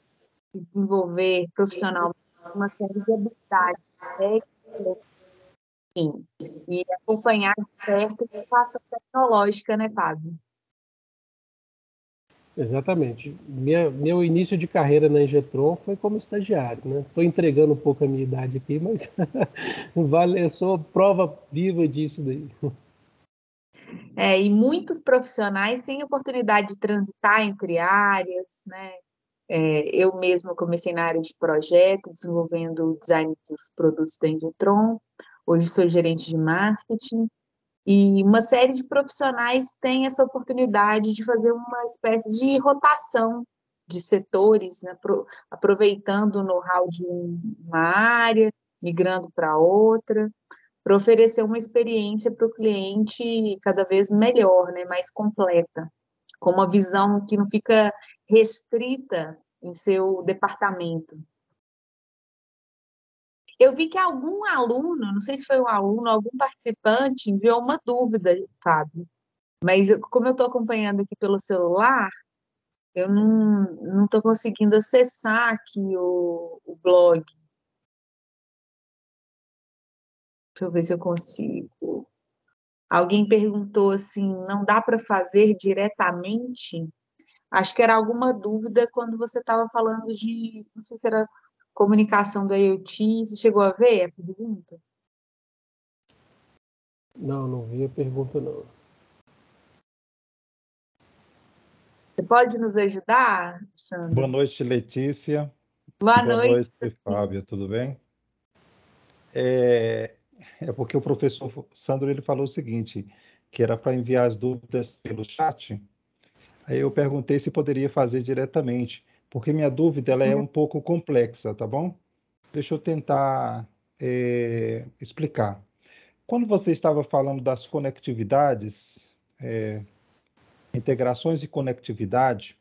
[SPEAKER 4] se desenvolver profissionalmente uma série de habilidades técnicas, enfim, e acompanhar de perto a inovação tecnológica, né, Fábio?
[SPEAKER 2] Exatamente. Meu início de carreira na Ingetron foi como estagiário, né? Estou entregando um pouco a minha idade aqui, mas vale, eu sou prova viva disso daí.
[SPEAKER 4] E muitos profissionais têm oportunidade de transitar entre áreas, né? Eu mesma comecei na área de projeto, desenvolvendo o design dos produtos da Ingetron. Hoje sou gerente de marketing. E uma série de profissionais tem essa oportunidade de fazer uma espécie de rotação de setores, né? Aproveitando o know-how de uma área, migrando para outra, para oferecer uma experiência para o cliente cada vez melhor, né? Mais completa, com uma visão que não fica restrita em seu departamento. Eu vi que algum aluno, não sei se foi um aluno, algum participante, enviou uma dúvida, Fábio. Mas como eu estou acompanhando aqui pelo celular, eu não estou conseguindo acessar aqui o blog. Deixa eu ver se eu consigo. Alguém perguntou assim, não dá para fazer diretamente? Acho que era alguma dúvida quando você estava falando de, não sei se era comunicação do IoT. Você chegou a ver a pergunta?
[SPEAKER 2] Não vi a pergunta, não.
[SPEAKER 4] Você pode nos ajudar, Sandra?
[SPEAKER 5] Boa noite, Letícia.
[SPEAKER 4] Boa
[SPEAKER 5] Boa
[SPEAKER 4] noite.
[SPEAKER 5] noite, Fábio. Tudo bem? É porque o professor Sandro ele falou o seguinte, que era para enviar as dúvidas pelo chat. Aí eu perguntei se poderia fazer diretamente, porque minha dúvida ela é um pouco complexa, tá bom? Deixa eu tentar explicar. Quando você estava falando das conectividades, integrações e conectividade,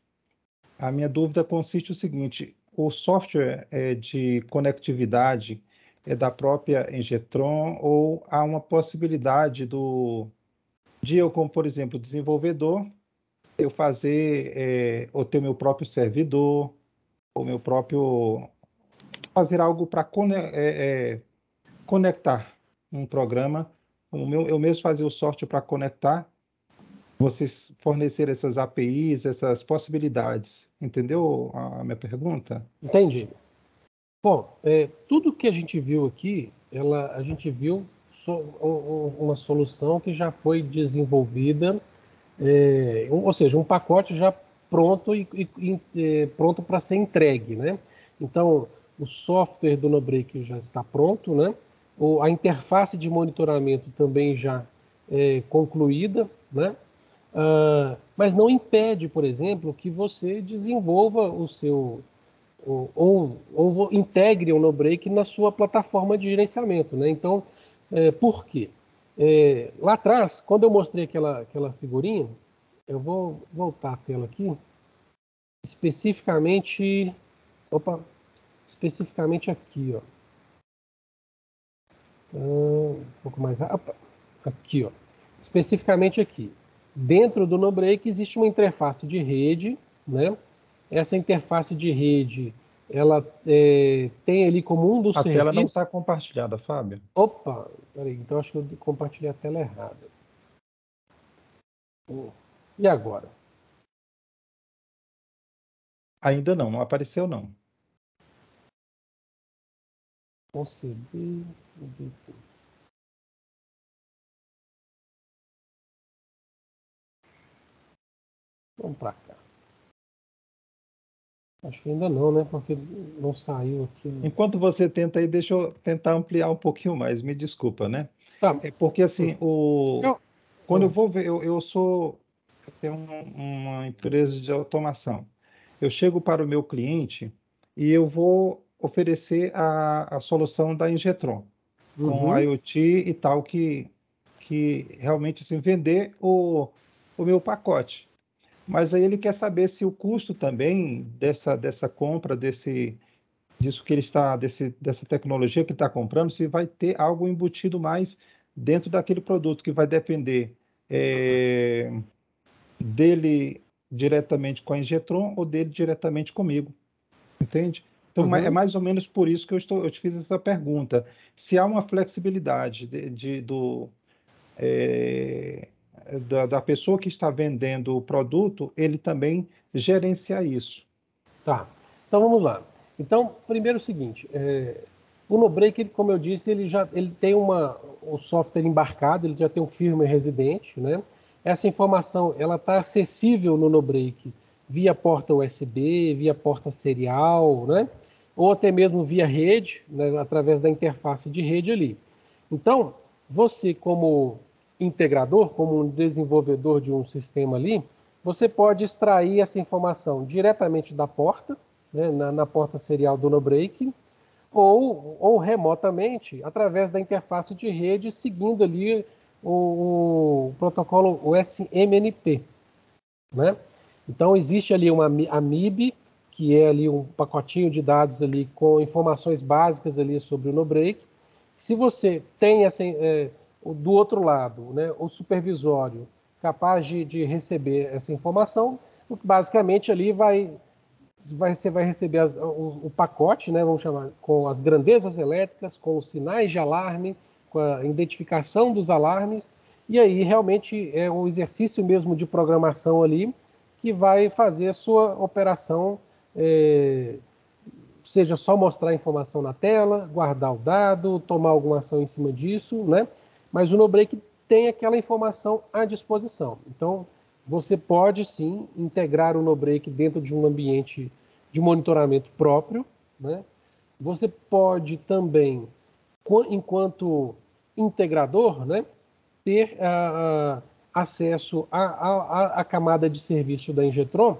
[SPEAKER 5] a minha dúvida consiste no seguinte: o software de conectividade é da própria Engetron ou há uma possibilidade de eu, como por exemplo, desenvolvedor, eu fazer ou ter meu próprio servidor, ou meu próprio fazer algo para conectar um programa, eu mesmo fazer o software para conectar, vocês fornecer essas APIs, essas possibilidades. Entendeu a minha pergunta?
[SPEAKER 2] Entendi. Bom, tudo que a gente viu aqui, a gente viu uma solução que já foi desenvolvida, ou seja, um pacote já pronto pronto para ser entregue, né? Então, o software do NoBreak já está pronto, né? A interface de monitoramento também já concluída, né? Mas não impede, por exemplo, que você desenvolva o seu ou integre o NoBreak na sua plataforma de gerenciamento, né? Então, por quê? Lá atrás, quando eu mostrei aquela figurinha, eu vou voltar a tela aqui, especificamente aqui, ó. Um pouco mais rápido. Aqui, ó. Especificamente aqui. Dentro do NoBreak existe uma interface de rede, né? Essa interface de rede, ela tem ali como um dos serviços...
[SPEAKER 5] A tela não está compartilhada, Fábio.
[SPEAKER 2] Opa, peraí, então acho que eu compartilhei a tela errada. E agora?
[SPEAKER 5] Ainda não apareceu não.
[SPEAKER 2] Consegui. Vamos para cá. Acho que ainda não, né? Porque não saiu aqui.
[SPEAKER 5] Enquanto você tenta aí, deixa eu tentar ampliar um pouquinho mais. Me desculpa, né?
[SPEAKER 2] Tá.
[SPEAKER 5] É porque assim, quando eu vou ver, eu tenho uma empresa de automação. Eu chego para o meu cliente e eu vou oferecer a solução da Ingetron, com IoT e tal, que realmente assim, vender o meu pacote. Mas aí ele quer saber se o custo também dessa compra, disso que ele está, dessa tecnologia que ele está comprando, se vai ter algo embutido mais dentro daquele produto, que vai depender dele diretamente com a Ingetron ou dele diretamente comigo. entende? Então, é mais ou menos por isso que eu te fiz essa pergunta. Se há uma flexibilidade da pessoa que está vendendo o produto, ele também gerenciar isso.
[SPEAKER 2] Tá, então vamos lá. Então, primeiro é o seguinte, o NoBreak, como eu disse, ele tem o software embarcado, ele já tem um firmware residente, né? Essa informação, ela está acessível no NoBreak via porta USB, via porta serial, né? Ou até mesmo via rede, né? Através da interface de rede ali. Então, você como integrador, como um desenvolvedor de um sistema ali, você pode extrair essa informação diretamente da porta, né, na porta serial do NoBreak, ou remotamente, através da interface de rede, seguindo ali o protocolo SMNP. Né? Então, existe ali a MIB, que é ali um pacotinho de dados ali com informações básicas ali sobre o NoBreak. Se você tem do outro lado, né, o supervisório capaz de receber essa informação, basicamente ali você vai receber o pacote, né, vamos chamar, com as grandezas elétricas, com os sinais de alarme, com a identificação dos alarmes, e aí realmente é um exercício mesmo de programação ali que vai fazer a sua operação, seja só mostrar a informação na tela, guardar o dado, tomar alguma ação em cima disso, né? Mas o NoBreak tem aquela informação à disposição. Então, você pode sim integrar o NoBreak dentro de um ambiente de monitoramento próprio, né? Você pode também, enquanto integrador, né, ter acesso à camada de serviço da Ingetron,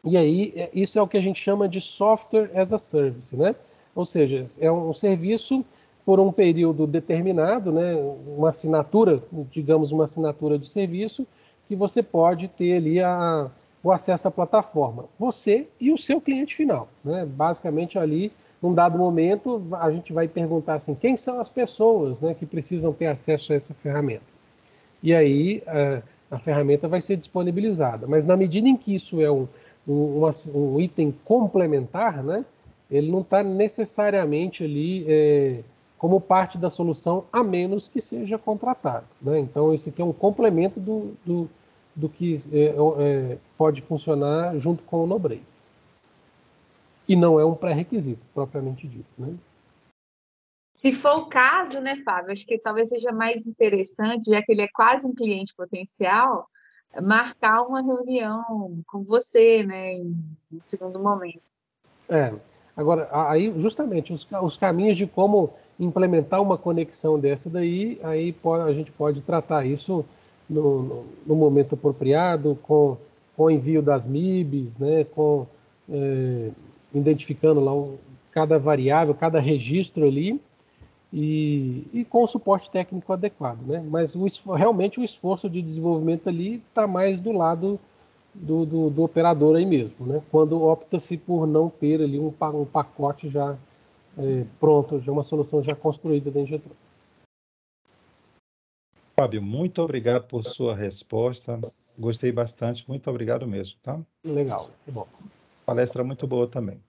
[SPEAKER 2] e aí isso é o que a gente chama de software as a service, né? Ou seja, é um serviço por um período determinado, né? Uma assinatura, digamos, uma assinatura de serviço, que você pode ter ali o acesso à plataforma. Você e o seu cliente final, né? Basicamente ali, num dado momento, a gente vai perguntar assim, quem são as pessoas, né, que precisam ter acesso a essa ferramenta? E aí a ferramenta vai ser disponibilizada. Mas na medida em que isso é um item complementar, né, ele não está necessariamente ali como parte da solução, a menos que seja contratado. Né? Então, esse aqui é um complemento do que pode funcionar junto com o NoBreak. E não é um pré-requisito, propriamente dito. Né?
[SPEAKER 4] Se for o caso, né, Fábio, acho que talvez seja mais interessante, já que ele é quase um cliente potencial, marcar uma reunião com você, né, em segundo momento.
[SPEAKER 2] Agora, aí justamente os caminhos de como implementar uma conexão dessa daí, aí a gente pode tratar isso no momento apropriado, com o envio das MIBs, né, identificando lá cada variável, cada registro ali, e com o suporte técnico adequado. Né? Mas realmente o esforço de desenvolvimento ali está mais do lado do operador aí mesmo, né? Quando opta-se por não ter ali um pacote já pronto, já uma solução já construída da Ingetron.
[SPEAKER 5] Fábio, muito obrigado por sua resposta. Gostei bastante, muito obrigado mesmo, tá?
[SPEAKER 2] Legal, que bom.
[SPEAKER 5] Palestra muito boa também.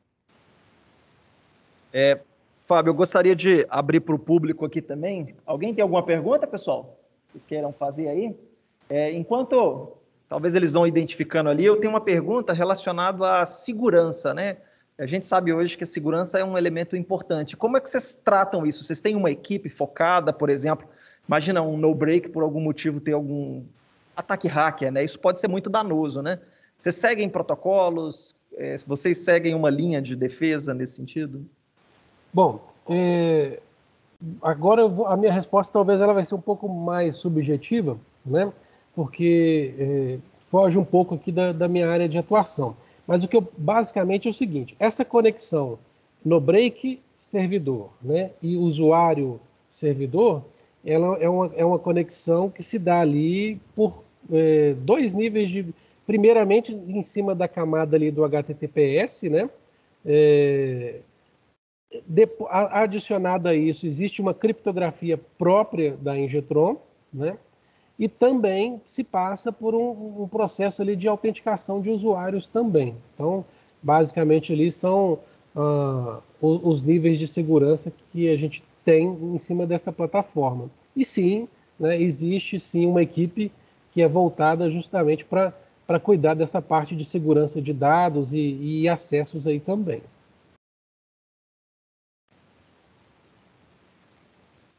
[SPEAKER 3] Fábio, eu gostaria de abrir para o público aqui também. Alguém tem alguma pergunta, pessoal? Vocês queiram fazer aí? Enquanto talvez eles vão identificando ali, eu tenho uma pergunta relacionada à segurança, né? A gente sabe hoje que a segurança é um elemento importante. Como é que vocês tratam isso? Vocês têm uma equipe focada, por exemplo? Imagina um NoBreak, por algum motivo, ter algum ataque hacker, né? Isso pode ser muito danoso, né? Vocês seguem protocolos? Vocês seguem uma linha de defesa nesse sentido?
[SPEAKER 2] Bom, agora a minha resposta talvez ela vai ser um pouco mais subjetiva, né? Porque foge um pouco aqui da minha área de atuação. Mas o que basicamente é o seguinte: essa conexão NoBreak servidor, né, e usuário servidor, ela é uma conexão que se dá ali por dois níveis primeiramente em cima da camada ali do HTTPS, né? Adicionado a isso, existe uma criptografia própria da Ingetron, né? E também se passa por um processo ali de autenticação de usuários também. Então, basicamente ali são os níveis de segurança que a gente tem em cima dessa plataforma. E sim, né, existe sim uma equipe que é voltada justamente para cuidar dessa parte de segurança de dados e acessos aí também.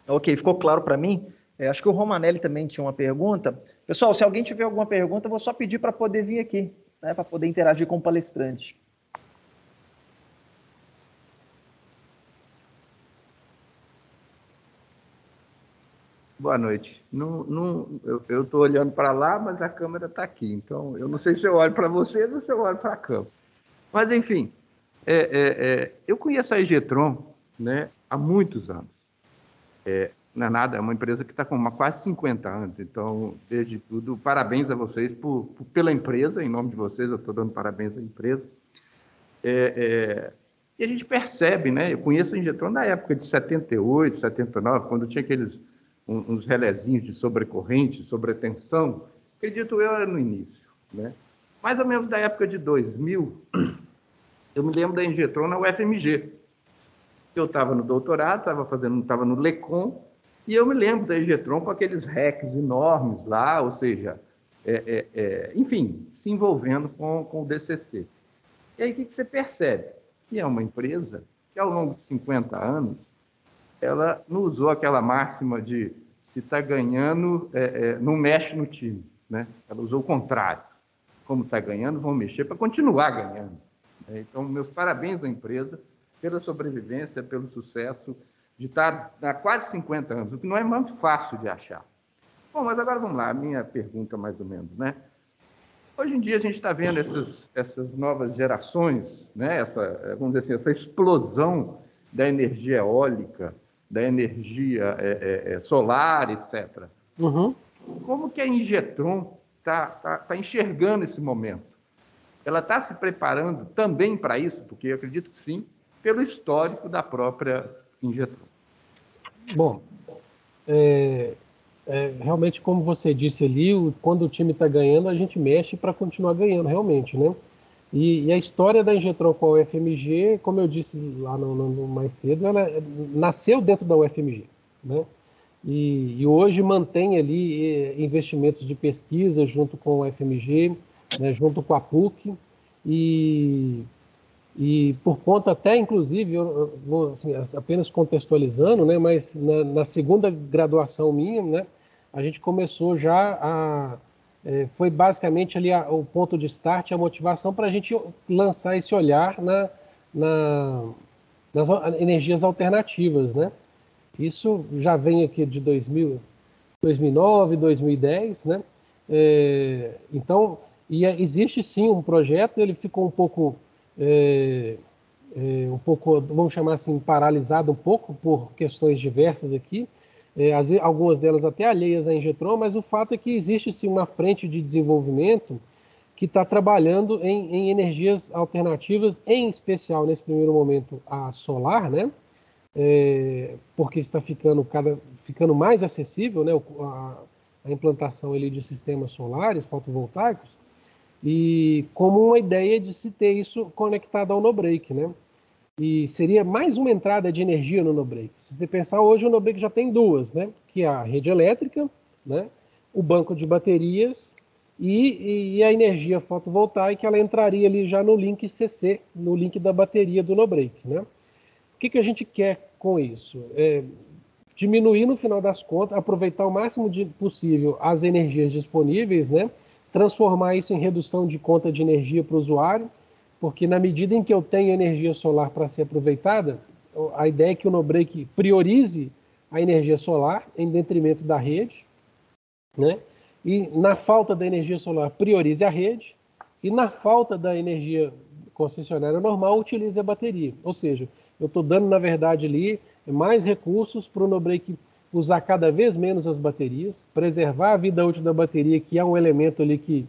[SPEAKER 3] Ok, ficou claro para mim. Acho que o Romanelli também tinha uma pergunta. Pessoal, se alguém tiver alguma pergunta, eu vou só pedir para poder vir aqui, né, para poder interagir com o palestrante.
[SPEAKER 6] Boa noite. Eu estou olhando para lá, mas a câmera está aqui. Então, eu não sei se eu olho para vocês ou se eu olho para a câmera. Mas, enfim, eu conheço a Egetron, né, há muitos anos. Não é nada, é uma empresa que está com quase 50 anos. Então, desde tudo, parabéns a vocês pela empresa. Em nome de vocês, eu estou dando parabéns à empresa. E a gente percebe, né? Eu conheço a Egetron na época de 78, 79, quando tinha aqueles uns relezinhos de sobrecorrente, sobretensão. Acredito eu, era no início, né? Mais ou menos da época de 2000, eu me lembro da Egetron na UFMG. Eu estava no doutorado, estava no LECOM, e eu me lembro da Egetron com aqueles racks enormes lá, ou seja, enfim, se envolvendo com o DCC. E aí o que você percebe? Que é uma empresa que, ao longo de 50 anos, ela não usou aquela máxima de se está ganhando, não mexe no time, né? Ela usou o contrário. Como está ganhando, vão mexer para continuar ganhando. Então, meus parabéns à empresa pela sobrevivência, pelo sucesso de estar há quase 50 anos, o que não é muito fácil de achar. Bom, mas agora vamos lá, a minha pergunta mais ou menos, né? Hoje em dia a gente está vendo essas novas gerações, né? Vamos dizer assim, essa explosão da energia eólica, da energia solar, etc.
[SPEAKER 2] Uhum.
[SPEAKER 6] Como que a Ingetron está enxergando esse momento? Ela está se preparando também para isso? Porque eu acredito que sim, pelo histórico da própria Ingetron.
[SPEAKER 2] Bom, realmente, como você disse ali, quando o time está ganhando, a gente mexe para continuar ganhando, realmente, né? E a história da Ingetron com a UFMG, como eu disse lá no mais cedo, ela nasceu dentro da UFMG, né? E hoje mantém ali investimentos de pesquisa junto com a UFMG, né, junto com a PUC, e por conta até, inclusive, eu vou assim, apenas contextualizando, né, mas na segunda graduação minha, né, a gente começou já foi basicamente ali o ponto de start, a motivação para a gente lançar esse olhar nas energias alternativas, né? Isso já vem aqui de 2009, 2010, né? Então, existe sim um projeto, ele ficou um pouco, vamos chamar assim, paralisado um pouco por questões diversas aqui, algumas delas até alheias à Ingetron, mas o fato é que existe sim uma frente de desenvolvimento que está trabalhando em energias alternativas, em especial nesse primeiro momento a solar, né? Porque está ficando mais acessível, né, a implantação ali de sistemas solares fotovoltaicos, e como uma ideia de se ter isso conectado ao no-break, né? E seria mais uma entrada de energia no no-break. Se você pensar hoje, o no-break já tem duas, né? Que é a rede elétrica, né? O banco de baterias e a energia fotovoltaica, ela entraria ali já no link CC, no link da bateria do no-break, né? O que a gente quer com isso? Diminuir, no final das contas, aproveitar o máximo possível as energias disponíveis, né? Transformar isso em redução de conta de energia para o usuário, porque na medida em que eu tenho energia solar para ser aproveitada, a ideia é que o no-break priorize a energia solar em detrimento da rede, né? E na falta da energia solar, priorize a rede, e na falta da energia concessionária normal, utilize a bateria. Ou seja, eu estou dando, na verdade, ali mais recursos para o no-break usar cada vez menos as baterias, preservar a vida útil da bateria, que é um elemento ali que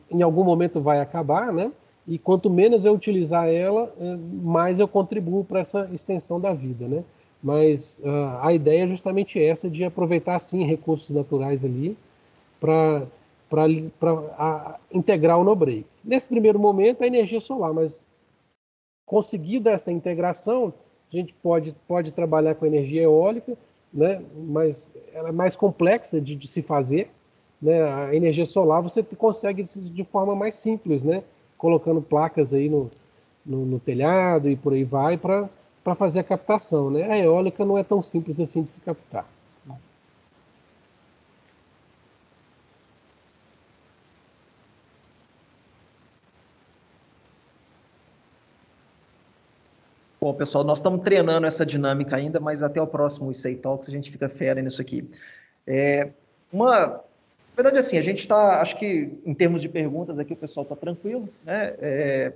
[SPEAKER 2] em algum momento vai acabar, né? E quanto menos eu utilizar ela, mais eu contribuo para essa extensão da vida, né? Mas a ideia é justamente essa, de aproveitar, sim, recursos naturais ali para integrar o no-break. Nesse primeiro momento, a energia solar, mas conseguida essa integração, a gente pode trabalhar com energia eólica, né? Mas ela é mais complexa de se fazer, né? A energia solar você consegue de forma mais simples, né? Colocando placas aí no telhado e por aí vai para fazer a captação, né? A eólica não é tão simples assim de se captar.
[SPEAKER 3] Bom, pessoal, nós estamos treinando essa dinâmica ainda, mas até o próximo ICEI Talks a gente fica fera nisso aqui. Na verdade, assim, a gente está, acho que em termos de perguntas aqui o pessoal está tranquilo, né?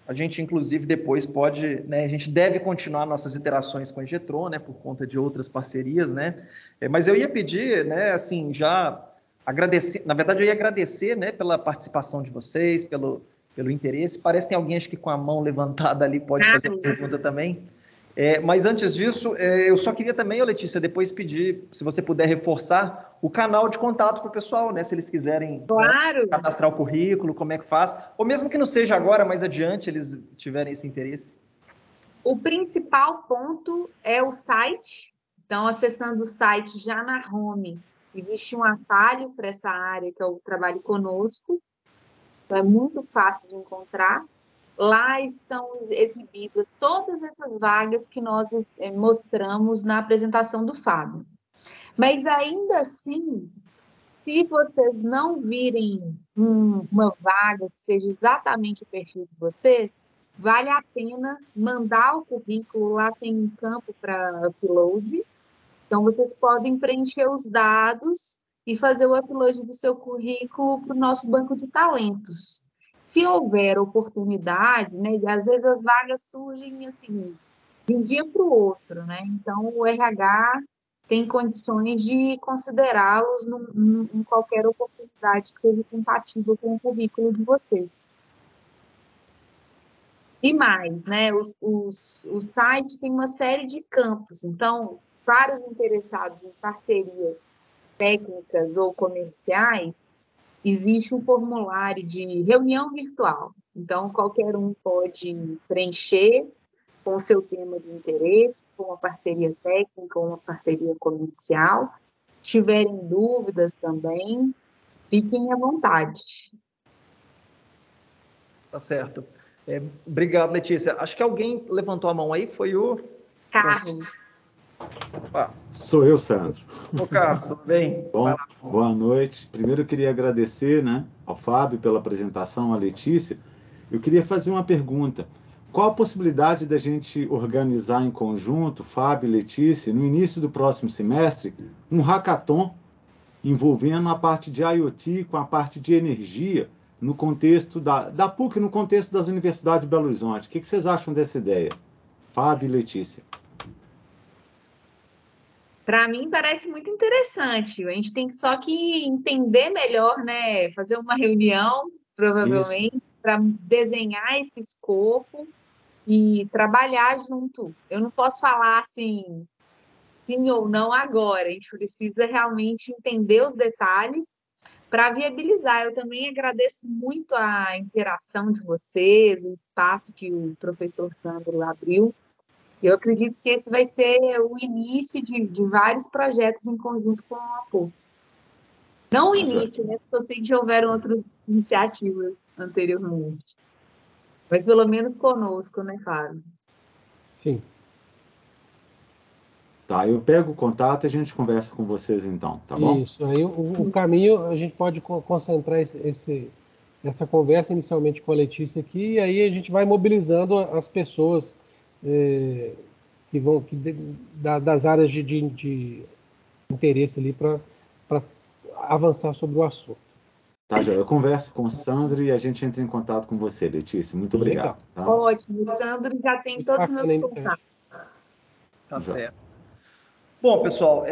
[SPEAKER 3] A gente, inclusive, depois pode, né? A gente deve continuar nossas interações com a Ingetron, né? Por conta de outras parcerias, né? Mas eu ia pedir, né? Assim, já agradecer, na verdade, eu ia agradecer, né? Pela participação de vocês, pelo interesse. Parece que tem alguém, acho que com a mão levantada ali, pode fazer a pergunta também. Mas antes disso, eu só queria também, Letícia, depois pedir, se você puder reforçar, o canal de contato para o pessoal, né? Se eles quiserem,
[SPEAKER 4] Claro.
[SPEAKER 3] né, cadastrar o currículo, como é que faz, ou mesmo que não seja agora, mais adiante, eles tiverem esse interesse.
[SPEAKER 4] O principal ponto é o site. Então, acessando o site já na home, existe um atalho para essa área, que é o Trabalhe Conosco. Então, é muito fácil de encontrar. Lá estão exibidas todas essas vagas que nós mostramos na apresentação do Fábio. Mas, ainda assim, se vocês não virem uma vaga que seja exatamente o perfil de vocês, vale a pena mandar o currículo. Lá tem um campo para upload. Então, vocês podem preencher os dados e fazer o upload do seu currículo para o nosso banco de talentos. Se houver oportunidades, né, e às vezes as vagas surgem assim, de um dia para o outro, né? Então, o RH tem condições de considerá-los em qualquer oportunidade que seja compatível com o currículo de vocês. E mais, né? O site tem uma série de campos, então, para os interessados em parcerias técnicas ou comerciais, existe um formulário de reunião virtual. Então, qualquer um pode preencher com o seu tema de interesse, com uma parceria técnica ou uma parceria comercial. Se tiverem dúvidas também, fiquem à vontade.
[SPEAKER 3] Tá certo. Obrigado, Letícia. Acho que alguém levantou a mão aí, foi o...
[SPEAKER 4] Carlos.
[SPEAKER 3] Opa.
[SPEAKER 7] Sou eu, Sandro.
[SPEAKER 3] Ô, Carlos, tudo bem?
[SPEAKER 7] Bom, boa noite. Primeiro eu queria agradecer, né, ao Fábio pela apresentação, à Letícia. Eu queria fazer uma pergunta. Qual a possibilidade da gente organizar em conjunto, Fábio e Letícia, no início do próximo semestre, um hackathon envolvendo a parte de IoT com a parte de energia no contexto da PUC, no contexto das universidades de Belo Horizonte? O que vocês acham dessa ideia? Fábio e Letícia.
[SPEAKER 4] Para mim, parece muito interessante. A gente tem só que entender melhor, né? Fazer uma reunião, provavelmente, para desenhar esse escopo e trabalhar junto. Eu não posso falar assim, sim ou não agora. A gente precisa realmente entender os detalhes para viabilizar. Eu também agradeço muito a interação de vocês, o espaço que o professor Sandro abriu. Eu acredito que esse vai ser o início de vários projetos em conjunto com a PUC. Não o início, né? Porque eu sei que já houveram outras iniciativas anteriormente. Mas pelo menos conosco, né, Fábio?
[SPEAKER 2] Sim.
[SPEAKER 7] Tá, eu pego o contato e a gente conversa com vocês então, tá bom?
[SPEAKER 2] Isso, aí o caminho, a gente pode concentrar essa conversa inicialmente com a Letícia aqui, e aí a gente vai mobilizando as pessoas das áreas de interesse ali para avançar sobre o assunto.
[SPEAKER 7] Tá, Joia. Eu converso com o Sandro e a gente entra em contato com você, Letícia. Muito obrigado. Tá?
[SPEAKER 4] Ótimo, o Sandro já tem todos os meus contatos.
[SPEAKER 3] Tá certo. Bom, pessoal,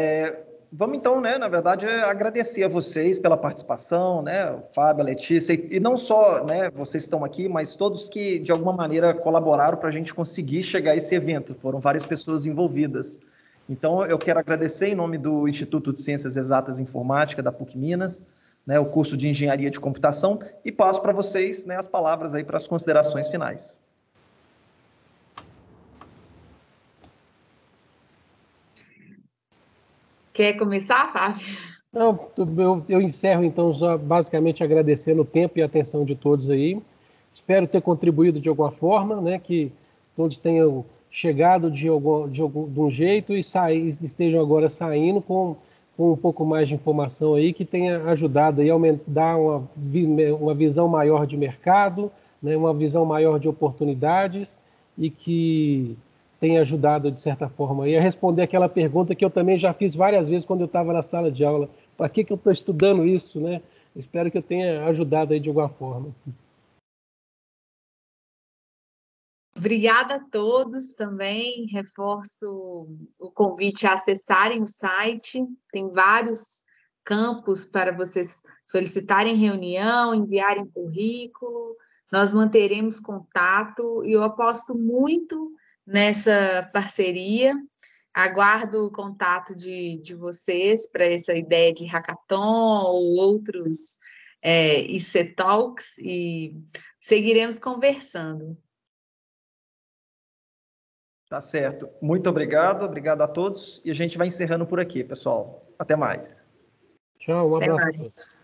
[SPEAKER 3] vamos então, né, na verdade, agradecer a vocês pela participação, né, o Fábio, a Letícia, e não só, né, vocês estão aqui, mas todos que, de alguma maneira, colaboraram para a gente conseguir chegar a esse evento. Foram várias pessoas envolvidas. Então, eu quero agradecer em nome do Instituto de Ciências Exatas e Informática da PUC Minas, né, o curso de Engenharia de Computação, e passo para vocês, né, as palavras aí para as considerações finais.
[SPEAKER 4] Quer começar, Fábio?
[SPEAKER 2] Não, eu encerro, então, só basicamente agradecendo o tempo e a atenção de todos aí. Espero ter contribuído de alguma forma, né, que todos tenham chegado de um jeito e estejam agora saindo com um pouco mais de informação aí, que tenha ajudado aí a dar uma visão maior de mercado, né, uma visão maior de oportunidades e que tenha ajudado, de certa forma, aí, a responder aquela pergunta que eu também já fiz várias vezes quando eu estava na sala de aula. Para que eu estou estudando isso, né? Espero que eu tenha ajudado aí de alguma forma.
[SPEAKER 4] Obrigada a todos também. Reforço o convite a acessarem o site. Tem vários campos para vocês solicitarem reunião, enviarem currículo. Nós manteremos contato e eu aposto muito nessa parceria. Aguardo o contato de vocês para essa ideia de hackathon ou outros IC Talks e seguiremos conversando.
[SPEAKER 3] Tá certo. Muito obrigado, obrigado a todos. E a gente vai encerrando por aqui, pessoal. Até mais.
[SPEAKER 2] Tchau, um
[SPEAKER 4] Até
[SPEAKER 2] abraço a
[SPEAKER 4] mais.
[SPEAKER 2] todos.